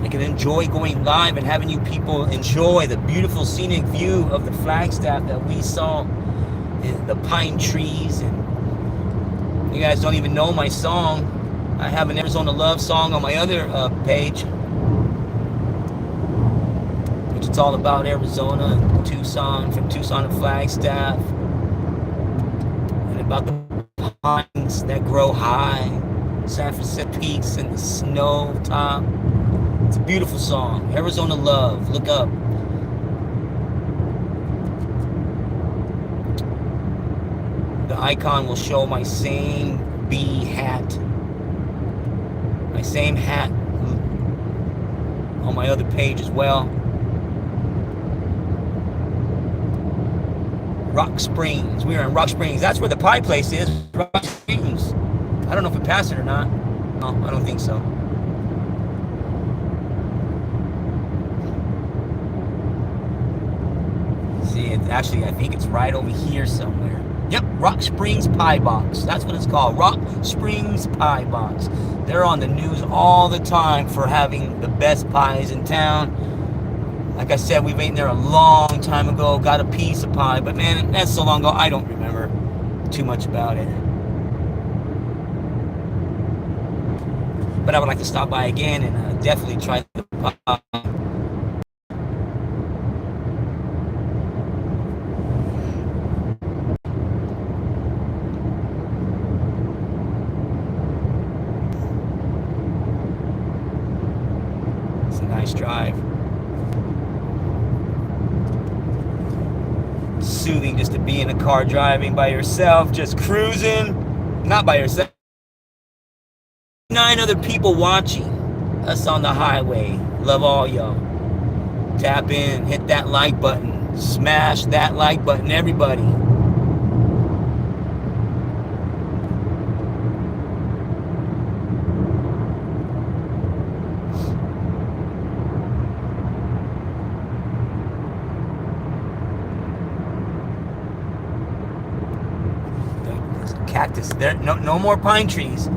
I can enjoy going live and having you people enjoy the beautiful scenic view of the Flagstaff that we saw, in the pine trees. And you guys don't even know my song. I have an Arizona Love song on my other page, which it's all about Arizona and Tucson, from Tucson to Flagstaff, and about the pines that grow high, San Francisco peaks and the snow top. It's a beautiful song. Arizona Love. Look up. The icon will show my same bee hat. My same hat on my other page as well. Rock Springs. We are in Rock Springs. That's where the pie place is. Rock Springs. I don't know if it passed it or not. No, I don't think so. Actually, I think it's right over here somewhere. Yep, Rock Springs Pie Box. That's what it's called. Rock Springs Pie Box. They're on the news all the time for having the best pies in town. Like I said, we've eaten there a long time ago. Got a piece of pie. But man, that's so long ago, I don't remember too much about it. But I would like to stop by again and definitely try the It's a nice drive. Soothing just to be in a car driving by yourself, just cruising. Not by yourself. 9 other people watching us on the highway. Love all y'all. Tap in, hit that like button. Smash that like button, everybody. Cactus. There, no more pine trees.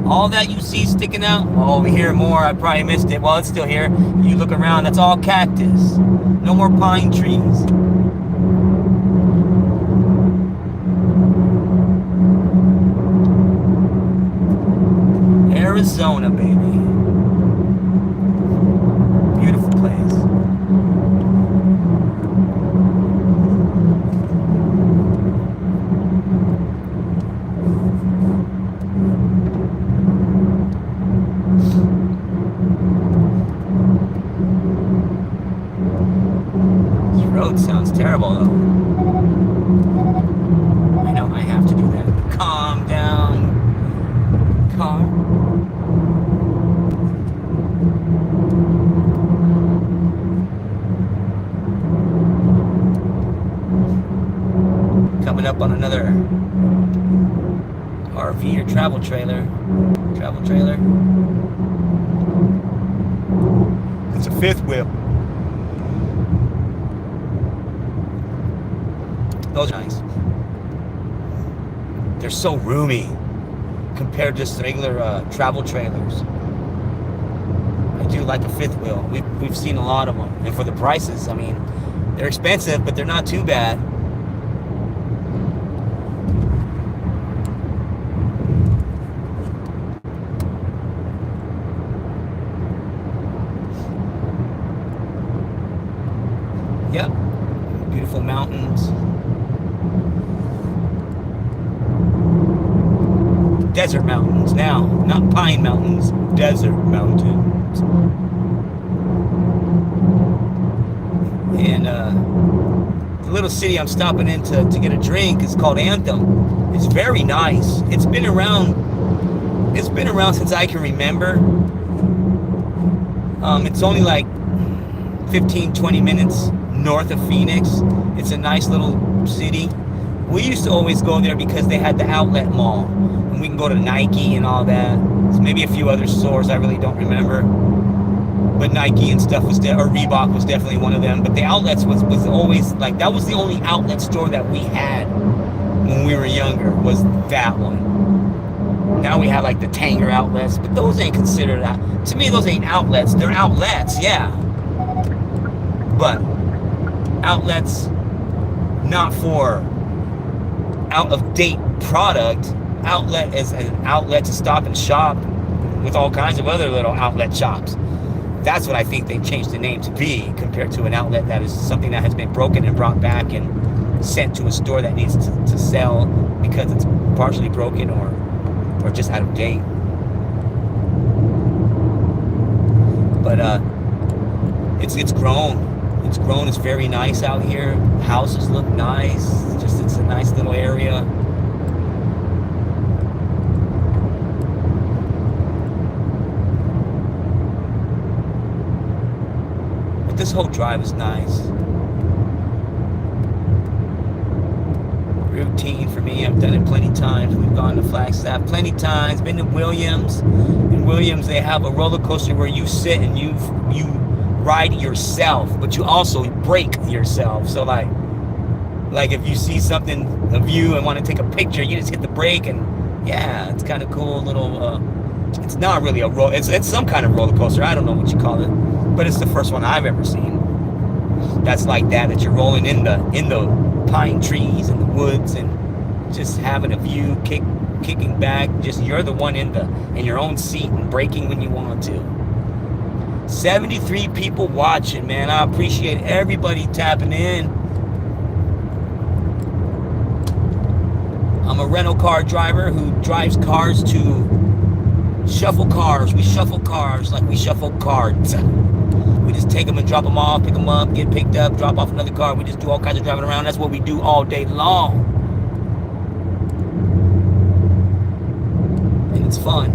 All that you see sticking out, over here more, I probably missed it. Well, it's still here. You look around, that's all cactus. No more pine trees. Arizona, baby. Beautiful place. Sounds terrible though. I know, I have to do that. Calm down, car. Coming up on another RV or travel trailer. It's a fifth wheel. Those are nice. They're so roomy compared to just regular travel trailers. I do like a fifth wheel. We've seen a lot of them, and for the prices, I mean, they're expensive, but they're not too bad. Yep, beautiful mountains. Desert mountains now, not pine mountains, desert mountains. And the little city I'm stopping in to get a drink is called Anthem. It's very nice. It's been around since I can remember. It's only like 15-20 minutes north of Phoenix. It's a nice little city. We used to always go there because they had the outlet mall. We can go to Nike and all that. So maybe a few other stores, I really don't remember. But Nike and stuff was or Reebok was definitely one of them. But the outlets was always like, that was the only outlet store that we had when we were younger, was that one. Now we have like the Tanger outlets, but those ain't considered out. To me, those ain't outlets. They're outlets, yeah. But outlets not for out of date product. Outlet is an outlet to stop and shop with all kinds of other little outlet shops. That's what I think they changed the name to be, compared to an outlet that is something that has been broken and brought back and sent to a store that needs to sell because it's partially broken or just out of date. But it's grown. It's grown. It's very nice out here. Houses look nice. It's a nice little area. This whole drive is nice. Routine for me. I've done it plenty times. We've gone to Flagstaff plenty times. Been to Williams. In Williams, they have a roller coaster where you sit and you ride yourself, but you also brake yourself. So like if you see something of you and want to take a picture, you just hit the brake, and yeah, it's kind of cool. Little. It's not really a roller. It's some kind of roller coaster. I don't know what you call it. But it's the first one I've ever seen that's like that you're rolling in the pine trees and the woods and just having a view, kicking back. Just you're the one in your own seat and braking when you want to. 73 people watching, man. I appreciate everybody tapping in. I'm a rental car driver who drives cars to shuffle cars. We shuffle cars like we shuffle cards. We just take them and drop them off, pick them up, get picked up, drop off another car. We just do all kinds of driving around. That's what we do all day long. And it's fun.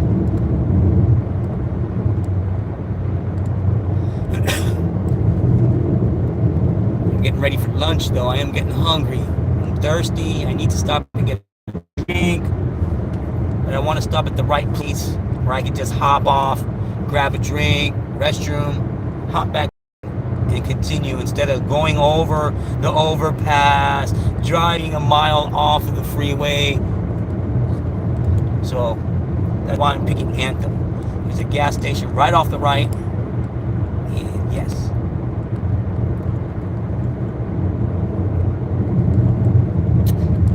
I'm getting ready for lunch, though. I am getting hungry. I'm thirsty. I need to stop and get a drink. But I want to stop at the right place where I can just hop off, grab a drink, restroom, hop back and continue instead of going over the overpass, driving a mile off of the freeway. So that's why I'm picking Anthem. There's a gas station right off the right. And yes.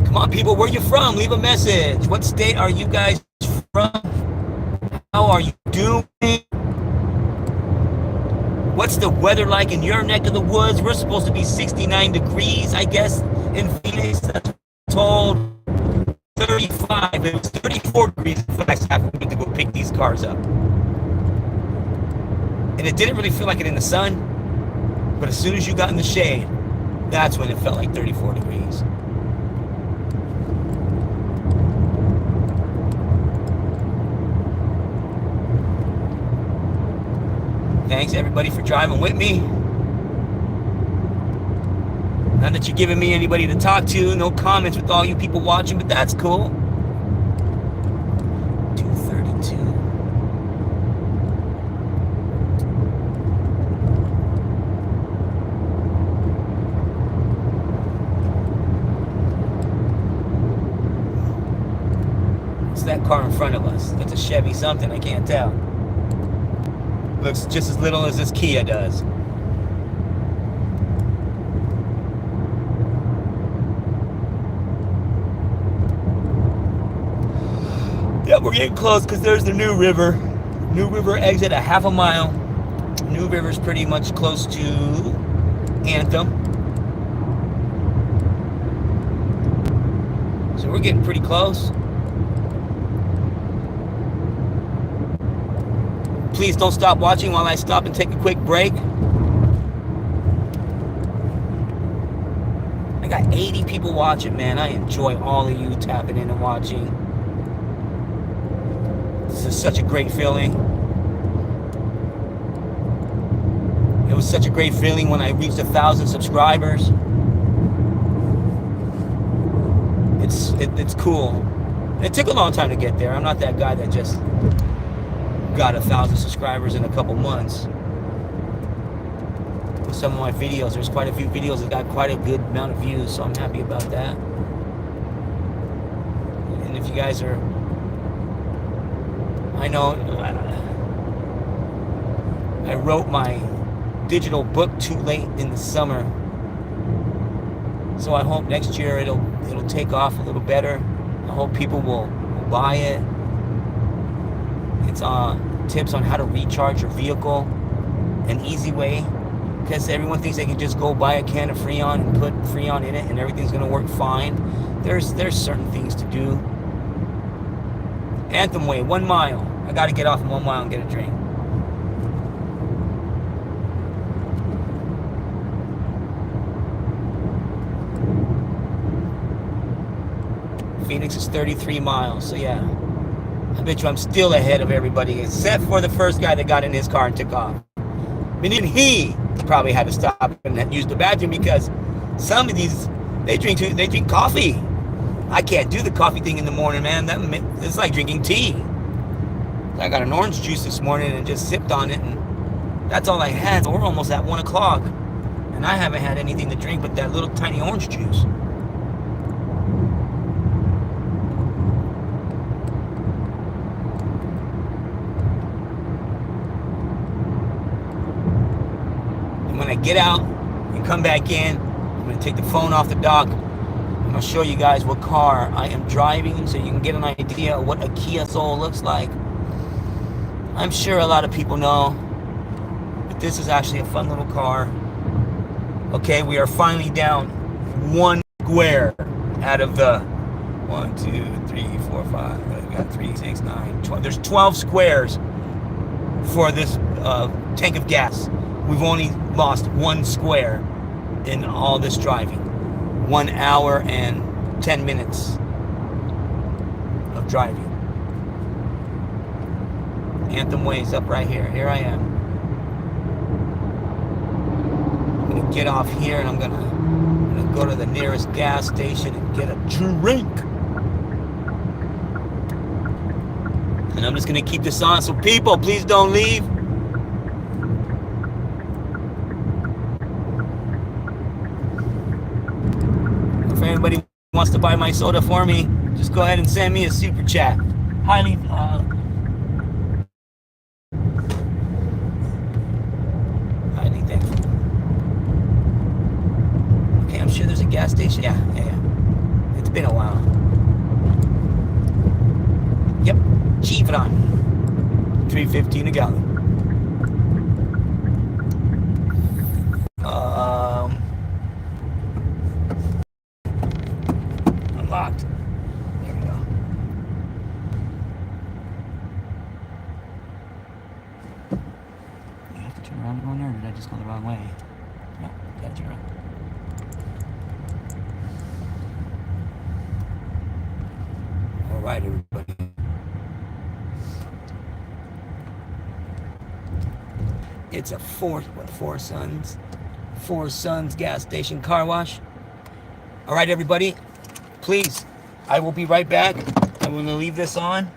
Come on, people, where you from? Leave a message. What state are you guys from? How are you doing? What's the weather like in your neck of the woods? We're supposed to be 69 degrees, I guess, in Phoenix. That's told 35. It was 34 degrees in Flagstaff. We need to go pick these cars up. And it didn't really feel like it in the sun, but as soon as you got in the shade, that's when it felt like 34 degrees. Thanks everybody for driving with me. Not that you're giving me anybody to talk to, no comments with all you people watching, but that's cool. 232. What's that car in front of us? It's a Chevy something, I can't tell. Looks just as little as this Kia does. Yeah, we're getting close because there's the New River. New River exit a half a mile. New River's pretty much close to Anthem. So we're getting pretty close. Please don't stop watching while I stop and take a quick break. I got 80 people watching, man. I enjoy all of you tapping in and watching. This is such a great feeling. It was such a great feeling when I reached 1,000 subscribers. It's cool. It took a long time to get there. I'm not that guy that just got 1,000 subscribers in a couple months. With some of my videos, there's quite a few videos that got quite a good amount of views, so I'm happy about that. And if you guys are, I know I wrote my digital book too late in the summer, so I hope next year it'll take off a little better. I hope people will buy it. It's tips on how to recharge your vehicle, an easy way, because everyone thinks they can just go buy a can of Freon and put Freon in it and everything's going to work fine. There's certain things to do. Anthem Way, 1 mile. I got to get off in 1 mile and get a drink. Phoenix is 33 miles, so yeah. I bet you I'm still ahead of everybody except for the first guy that got in his car and took off. And even he probably had to stop and use the bathroom because some of these, they drink coffee. I can't do the coffee thing in the morning, man. It's like drinking tea. I got an orange juice this morning and just sipped on it, and that's all I had. So we're almost at 1 o'clock, and I haven't had anything to drink but that little tiny orange juice. When I get out and come back in, I'm going to take the phone off the dock. I'm going to show you guys what car I am driving so you can get an idea of what a Kia Soul looks like. I'm sure a lot of people know. This is actually a fun little car. Okay, we are finally down 1 square out of the 1, 2, 3, 4, 5. We got 3, 6, 9, 12. There's 12 squares for this tank of gas. We've only lost 1 square in all this driving. 1 hour and 10 minutes of driving. Anthem Way's up right here. Here I am. I'm gonna get off here and I'm gonna go to the nearest gas station and get a drink. And I'm just gonna keep this on. So people, please don't leave. If anybody wants to buy my soda for me, just go ahead and send me a super chat. Highly thankful. Okay, I'm sure there's a gas station. Yeah. It's been a while. Yep, Chevron. $3.15 a gallon. Unlocked. There we go. You have to turn around to go in there, or did I just go the wrong way? No, you gotta turn around. All right, everybody. It's a Four Sons gas station car wash. All right, everybody, please, I will be right back. I'm going to leave this on.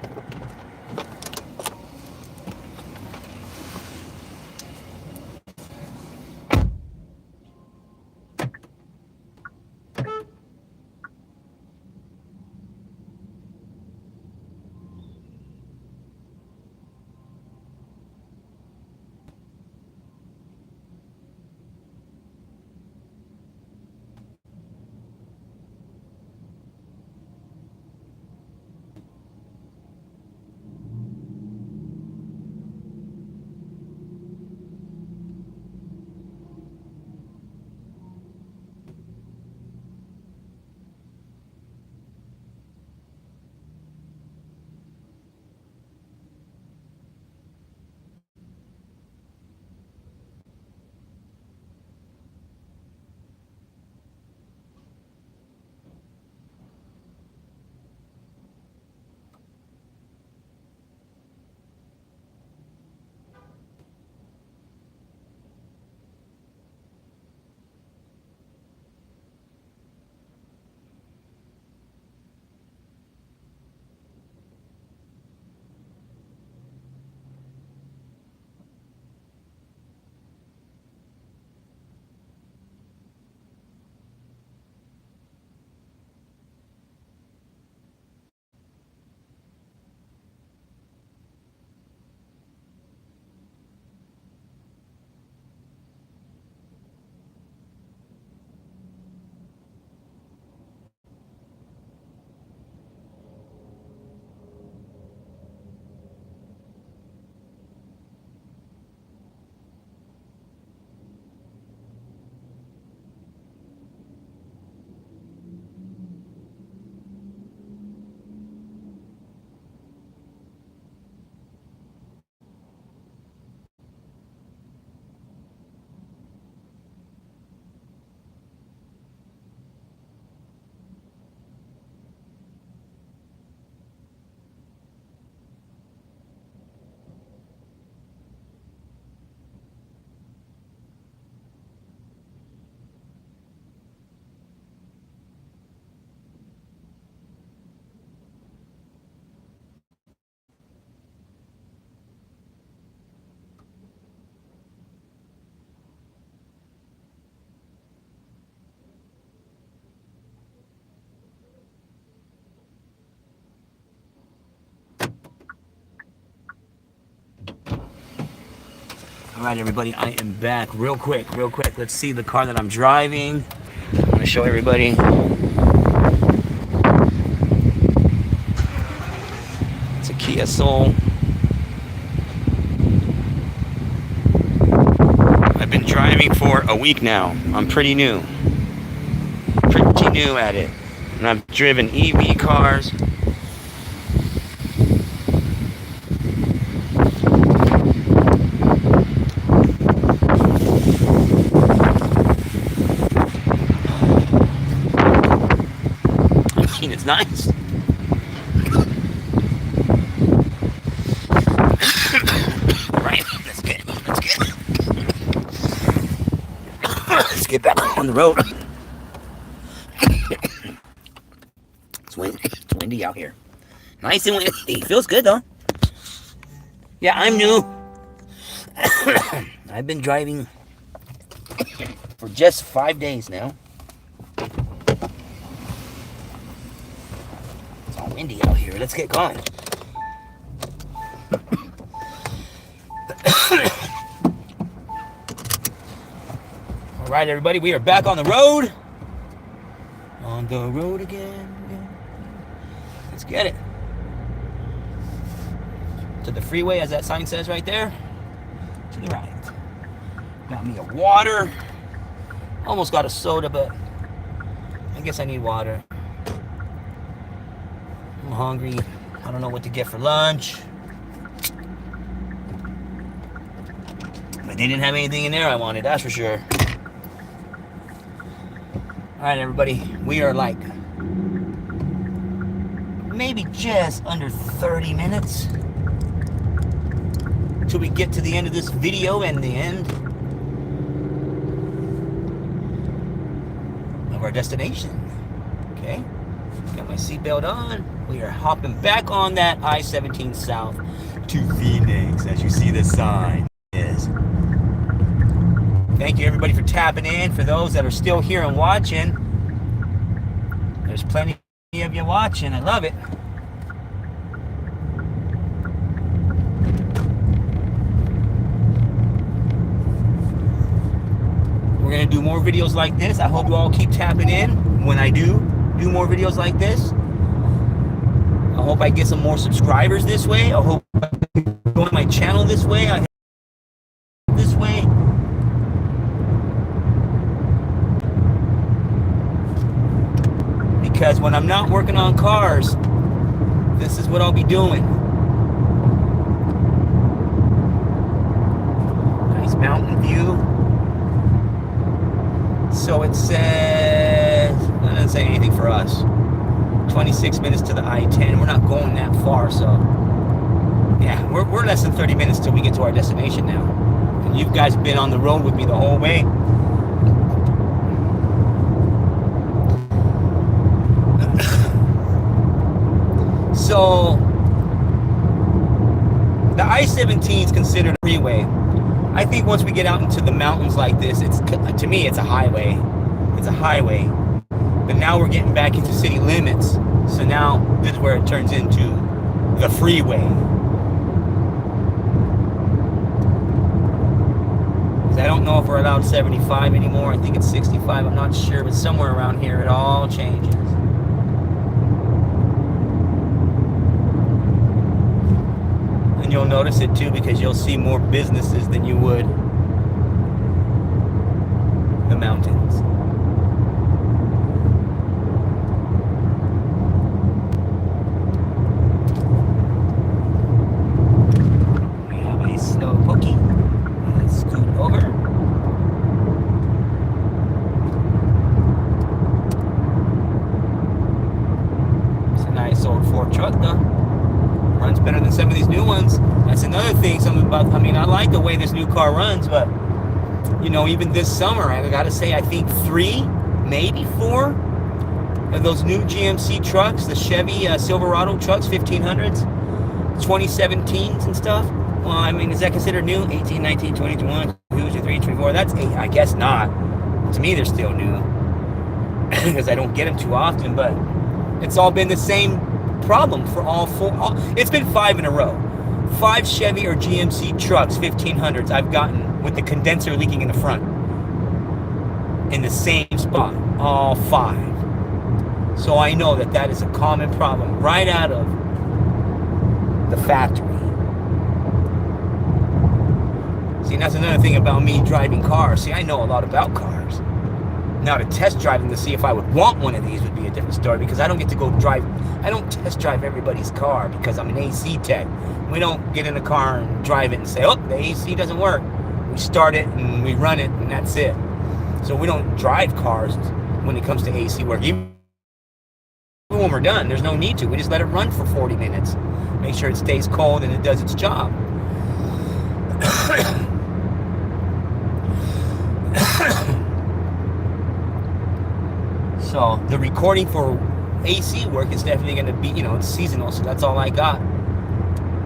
All right, everybody, I am back real quick. Let's see the car that I'm driving. I'm gonna show everybody. It's a Kia Soul. driving for a week now. I'm pretty new at it, and I've driven EV cars. I mean, it's nice. Right, let's get back on the road. It's windy out here. Nice and windy. Feels good though. Yeah, I'm new. I've been driving for just 5 days now. It's all windy out here. Let's get going. All right, everybody, we are back on the road. On the road again. Let's get it. To the freeway, as that sign says right there. To the right. Got me a water. Almost got a soda, but I guess I need water. I'm hungry. I don't know what to get for lunch. But they didn't have anything in there I wanted, that's for sure. Alright, everybody. We are like maybe just under 30 minutes till we get to the end of this video and the end of our destination. Okay, got my seatbelt on. We are hopping back on that I-17 South to Phoenix, as you see the sign is. Thank you everybody for tapping in. For those that are still here and watching, there's plenty of you watching. I love it. We're gonna do more videos like this. I hope you all keep tapping in when I do more videos like this. I hope I get some more subscribers this way. I hope I grow my channel this way. This way. Because when I'm not working on cars, this is what I'll be doing. Nice mountain view. So it says, it doesn't say anything for us. 26 minutes to the I-10. We're not going that far, so yeah, we're less than 30 minutes till we get to our destination now. And you guys have been on the road with me the whole way. So the I-17 is considered a freeway. I think once we get out into the mountains like this, to me it's a highway. It's a highway. But now we're getting back into city limits. So now this is where it turns into the freeway. I don't know if we're allowed 75 anymore. I think it's 65. I'm not sure, but somewhere around here it all changes. And you'll notice it too, because you'll see more businesses than you would the mountains. We have a snow pokey. Let's scoot over. It's a nice old Ford truck though. Runs better than some of these new ones. That's another thing. I mean, I like the way this new car runs, but you know, even this summer, I gotta say, I think 3, maybe 4 of those new GMC trucks, the Chevy Silverado trucks, 1500s, 2017s and stuff. Well, I mean, is that considered new? 18, 19, 20, 21, 22, 23, 24. That's 8. I guess not. To me, they're still new because I don't get them too often. But it's all been the same problem for all 4. It's been 5 in a row. 5 Chevy or GMC trucks, 1500s, I've gotten with the condenser leaking in the front in the same spot. All 5. So I know that that is a common problem right out of the factory. See, and that's another thing about me driving cars. See, I know a lot about cars. Now, to test driving to see if I would want one of these would be a different story, because I don't get to go drive. I don't test drive everybody's car because I'm an AC tech. We don't get in a car and drive it and say, oh, the AC doesn't work. We start it and we run it and that's it. So we don't drive cars when it comes to AC work. Even when we're done, there's no need to. We just let it run for 40 minutes. Make sure it stays cold and it does its job. So the recording for AC work is definitely going to be, it's seasonal, so that's all I got.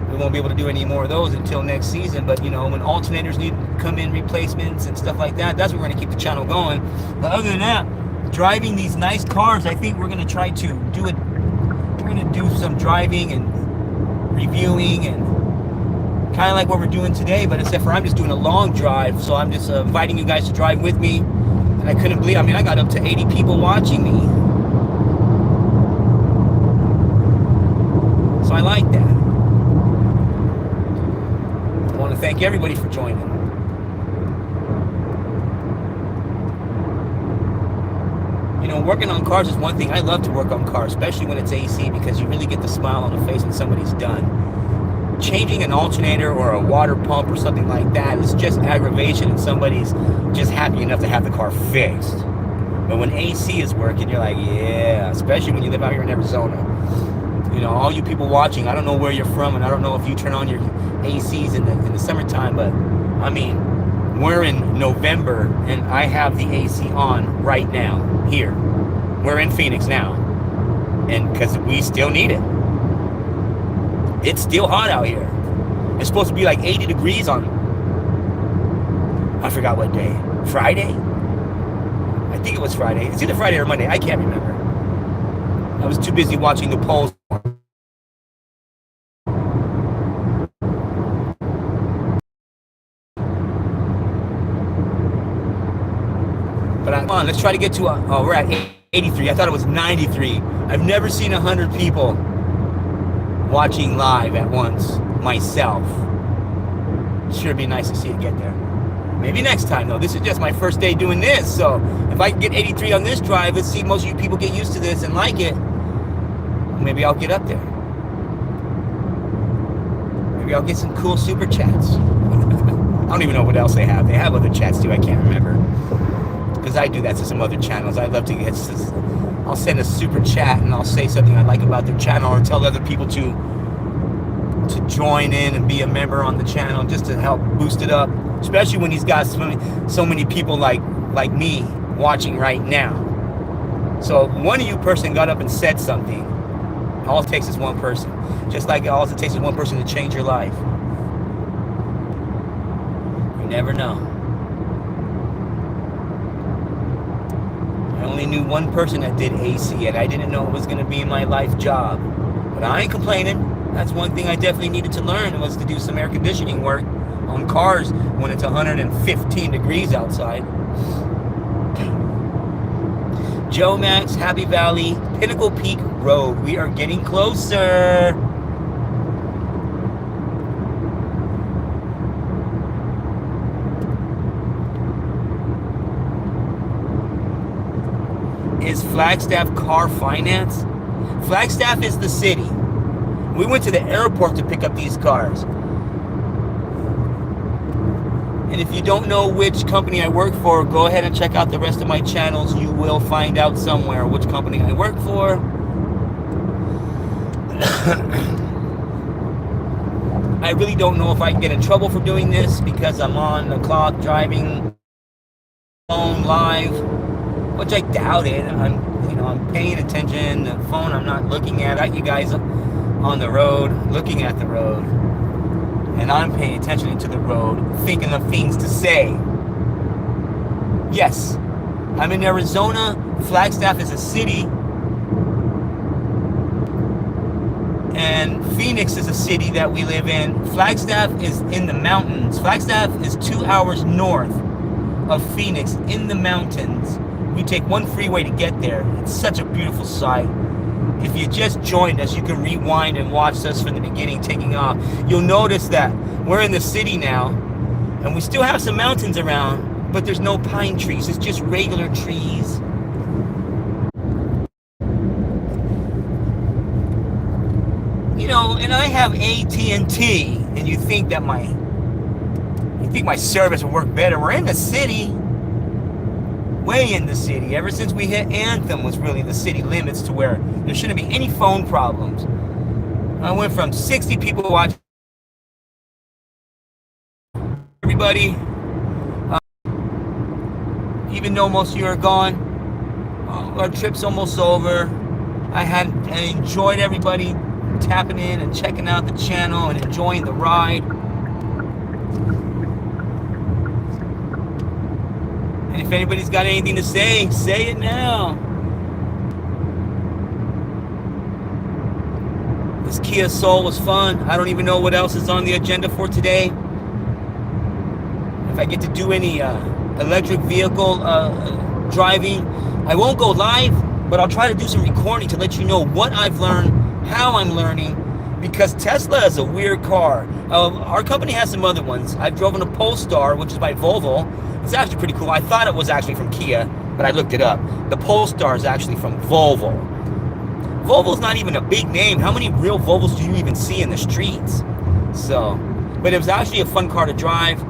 We won't be able to do any more of those until next season, but when alternators need to come in, replacements and stuff like that, that's what we're going to keep the channel going. But other than that, driving these nice cars, I think we're going to try to do it. We're going to do some driving and reviewing and kind of like what we're doing today, but except for I'm just doing a long drive, so I'm just inviting you guys to drive with me. And I couldn't believe, I got up to 80 people watching me. So I like that. I want to thank everybody for joining. Working on cars is one thing. I love to work on cars, especially when it's AC, because you really get the smile on the face when somebody's done. Changing an alternator or a water pump or something like that is just aggravation, and somebody's just happy enough to have the car fixed. But when AC is working, you're like, yeah, especially when you live out here in Arizona. All you people watching, I don't know where you're from, and I don't know if you turn on your ACs in the summertime, but we're in November and I have the AC on right now here. We're in Phoenix now, and because we still need it. It's still hot out here. It's supposed to be like 80 degrees on, I forgot what day. Friday? I think it was Friday. It's either Friday or Monday. I can't remember. I was too busy watching the polls. But come on, let's try to get to, we're at 83. I thought it was 93. I've never seen 100 people watching live at once myself. Sure be nice to see it get there. Maybe next time though. This is just my first day doing this, so if I can get 83 on this drive, let's see most of you people get used to this and like it. Maybe I'll get up there. Maybe I'll get some cool super chats. I don't even know what else they have. They have other chats too, I can't remember. Because I do that to some other channels. I love to get, I'll send a super chat and I'll say something I like about their channel, or tell other people to join in and be a member on the channel, just to help boost it up, especially when he's got so many people like me watching right now. So one of you person got up and said something. All it takes is one person. Just like all it takes is one person to change your life. You never know. I only knew one person that did AC, and I didn't know it was going to be my life job. But I ain't complaining. That's one thing I definitely needed to learn, was to do some air conditioning work on cars when it's 115 degrees outside. Joe Max, Happy Valley, Pinnacle Peak Road. We are getting closer. Is Flagstaff car finance? Flagstaff is the city. We went to the airport to pick up these cars. And if you don't know which company I work for, go ahead and check out the rest of my channels. You will find out somewhere which company I work for. I really don't know if I can get in trouble for doing this, because I'm on the clock driving phone live, which I doubt it. I'm paying attention. The phone I'm not looking at. You guys on the road, looking at the road, and I'm paying attention to the road, thinking of things to say. Yes, I'm in Arizona. Flagstaff is a city, and Phoenix is a city that we live in. Flagstaff is in the mountains. Flagstaff is 2 hours north of Phoenix, in the mountains. We take one freeway to get there. It's such a beautiful sight. If you just joined us, you can rewind and watch us from the beginning taking off. You'll notice that we're in the city now, And we still have some mountains around, but there's no pine trees. It's just regular trees. You know, and I have AT&T, and you think my service will work better. We're in the city, way in the city. Ever since we hit Anthem was really the city limits to where there shouldn't be any phone problems. I went from 60 people watching. Everybody, even though most of you are gone, our trip's almost over. I enjoyed everybody tapping in and checking out the channel and enjoying the ride. And if anybody's got anything to say it now. This Kia Soul was fun. I don't even know what else is on the agenda for today. If I get to do any electric vehicle driving, I won't go live, but I'll try to do some recording to let you know what I've learned, how I'm learning, because Tesla is a weird car. Our company has some other ones. I've driven a Polestar, which is by Volvo. It's actually pretty cool. I thought it was actually from Kia, but I looked it up. The Polestar is actually from Volvo. Volvo's not even a big name. How many real Volvos do you even see in the streets? So, but it was actually a fun car to drive.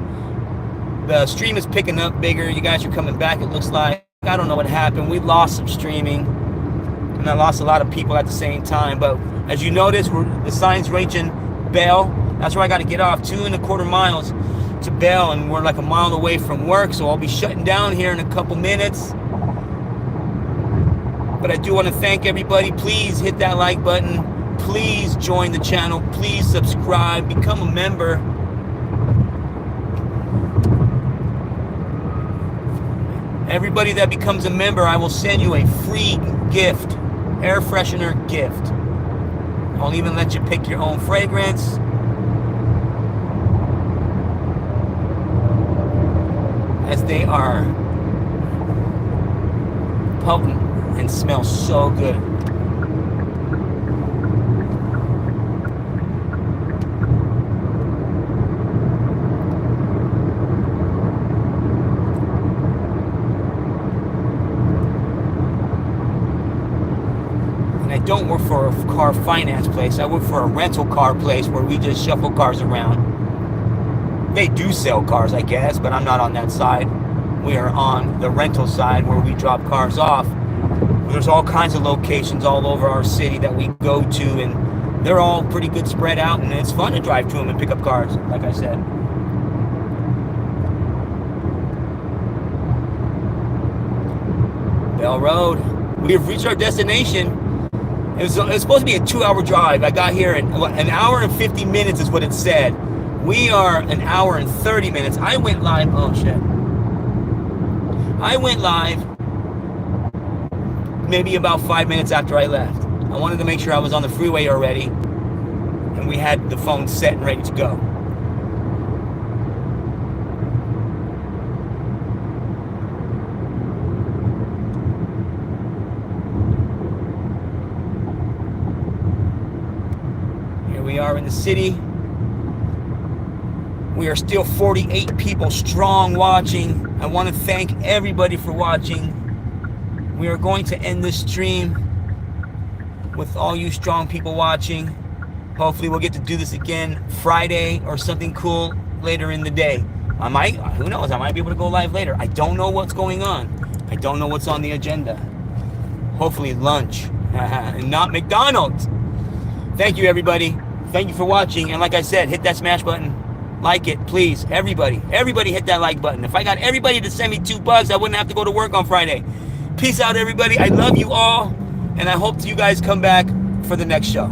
The stream is picking up bigger. You guys are coming back, it looks like. I don't know what happened. We lost some streaming, and I lost a lot of people at the same time. But as you notice, the sign's reaching Bell. That's where I got to get off, 2.25 miles to Bell, and we're like a mile away from work, so I'll be shutting down here in a couple minutes. But I do want to thank everybody. Please hit that like button. Please join the channel. Please subscribe. Become a member. Everybody that becomes a member, I will send you a free gift, air freshener gift. I'll even let you pick your own fragrance. As they are potent and smell so good. And I don't work for a car finance place. I work for a rental car place where we just shuffle cars around. They do sell cars, I guess, but I'm not on that side. We are on the rental side where we drop cars off. There's all kinds of locations all over our city that we go to, and they're all pretty good spread out, and it's fun to drive to them and pick up cars, like I said. Bell Road. We have reached our destination. It was supposed to be a 2-hour drive. I got here in an hour and 50 minutes is what it said. We are an hour and 30 minutes. I went live. Oh, shit. I went live maybe about 5 minutes after I left. I wanted to make sure I was on the freeway already, and we had the phone set and ready to go. Here we are in the city. We are still 48 people strong watching. I want to thank everybody for watching. We are going to end this stream with all you strong people watching. Hopefully we'll get to do this again Friday or something cool later in the day. Who knows, I might be able to go live later. I don't know what's going on. I don't know what's on the agenda. Hopefully lunch and not McDonald's. Thank you, everybody. Thank you for watching. And like I said, hit that smash button. Like it, please. Everybody hit that like button. If I got everybody to send me $2, I wouldn't have to go to work on Friday. Peace out, everybody. I love you all, and I hope you guys come back for the next show.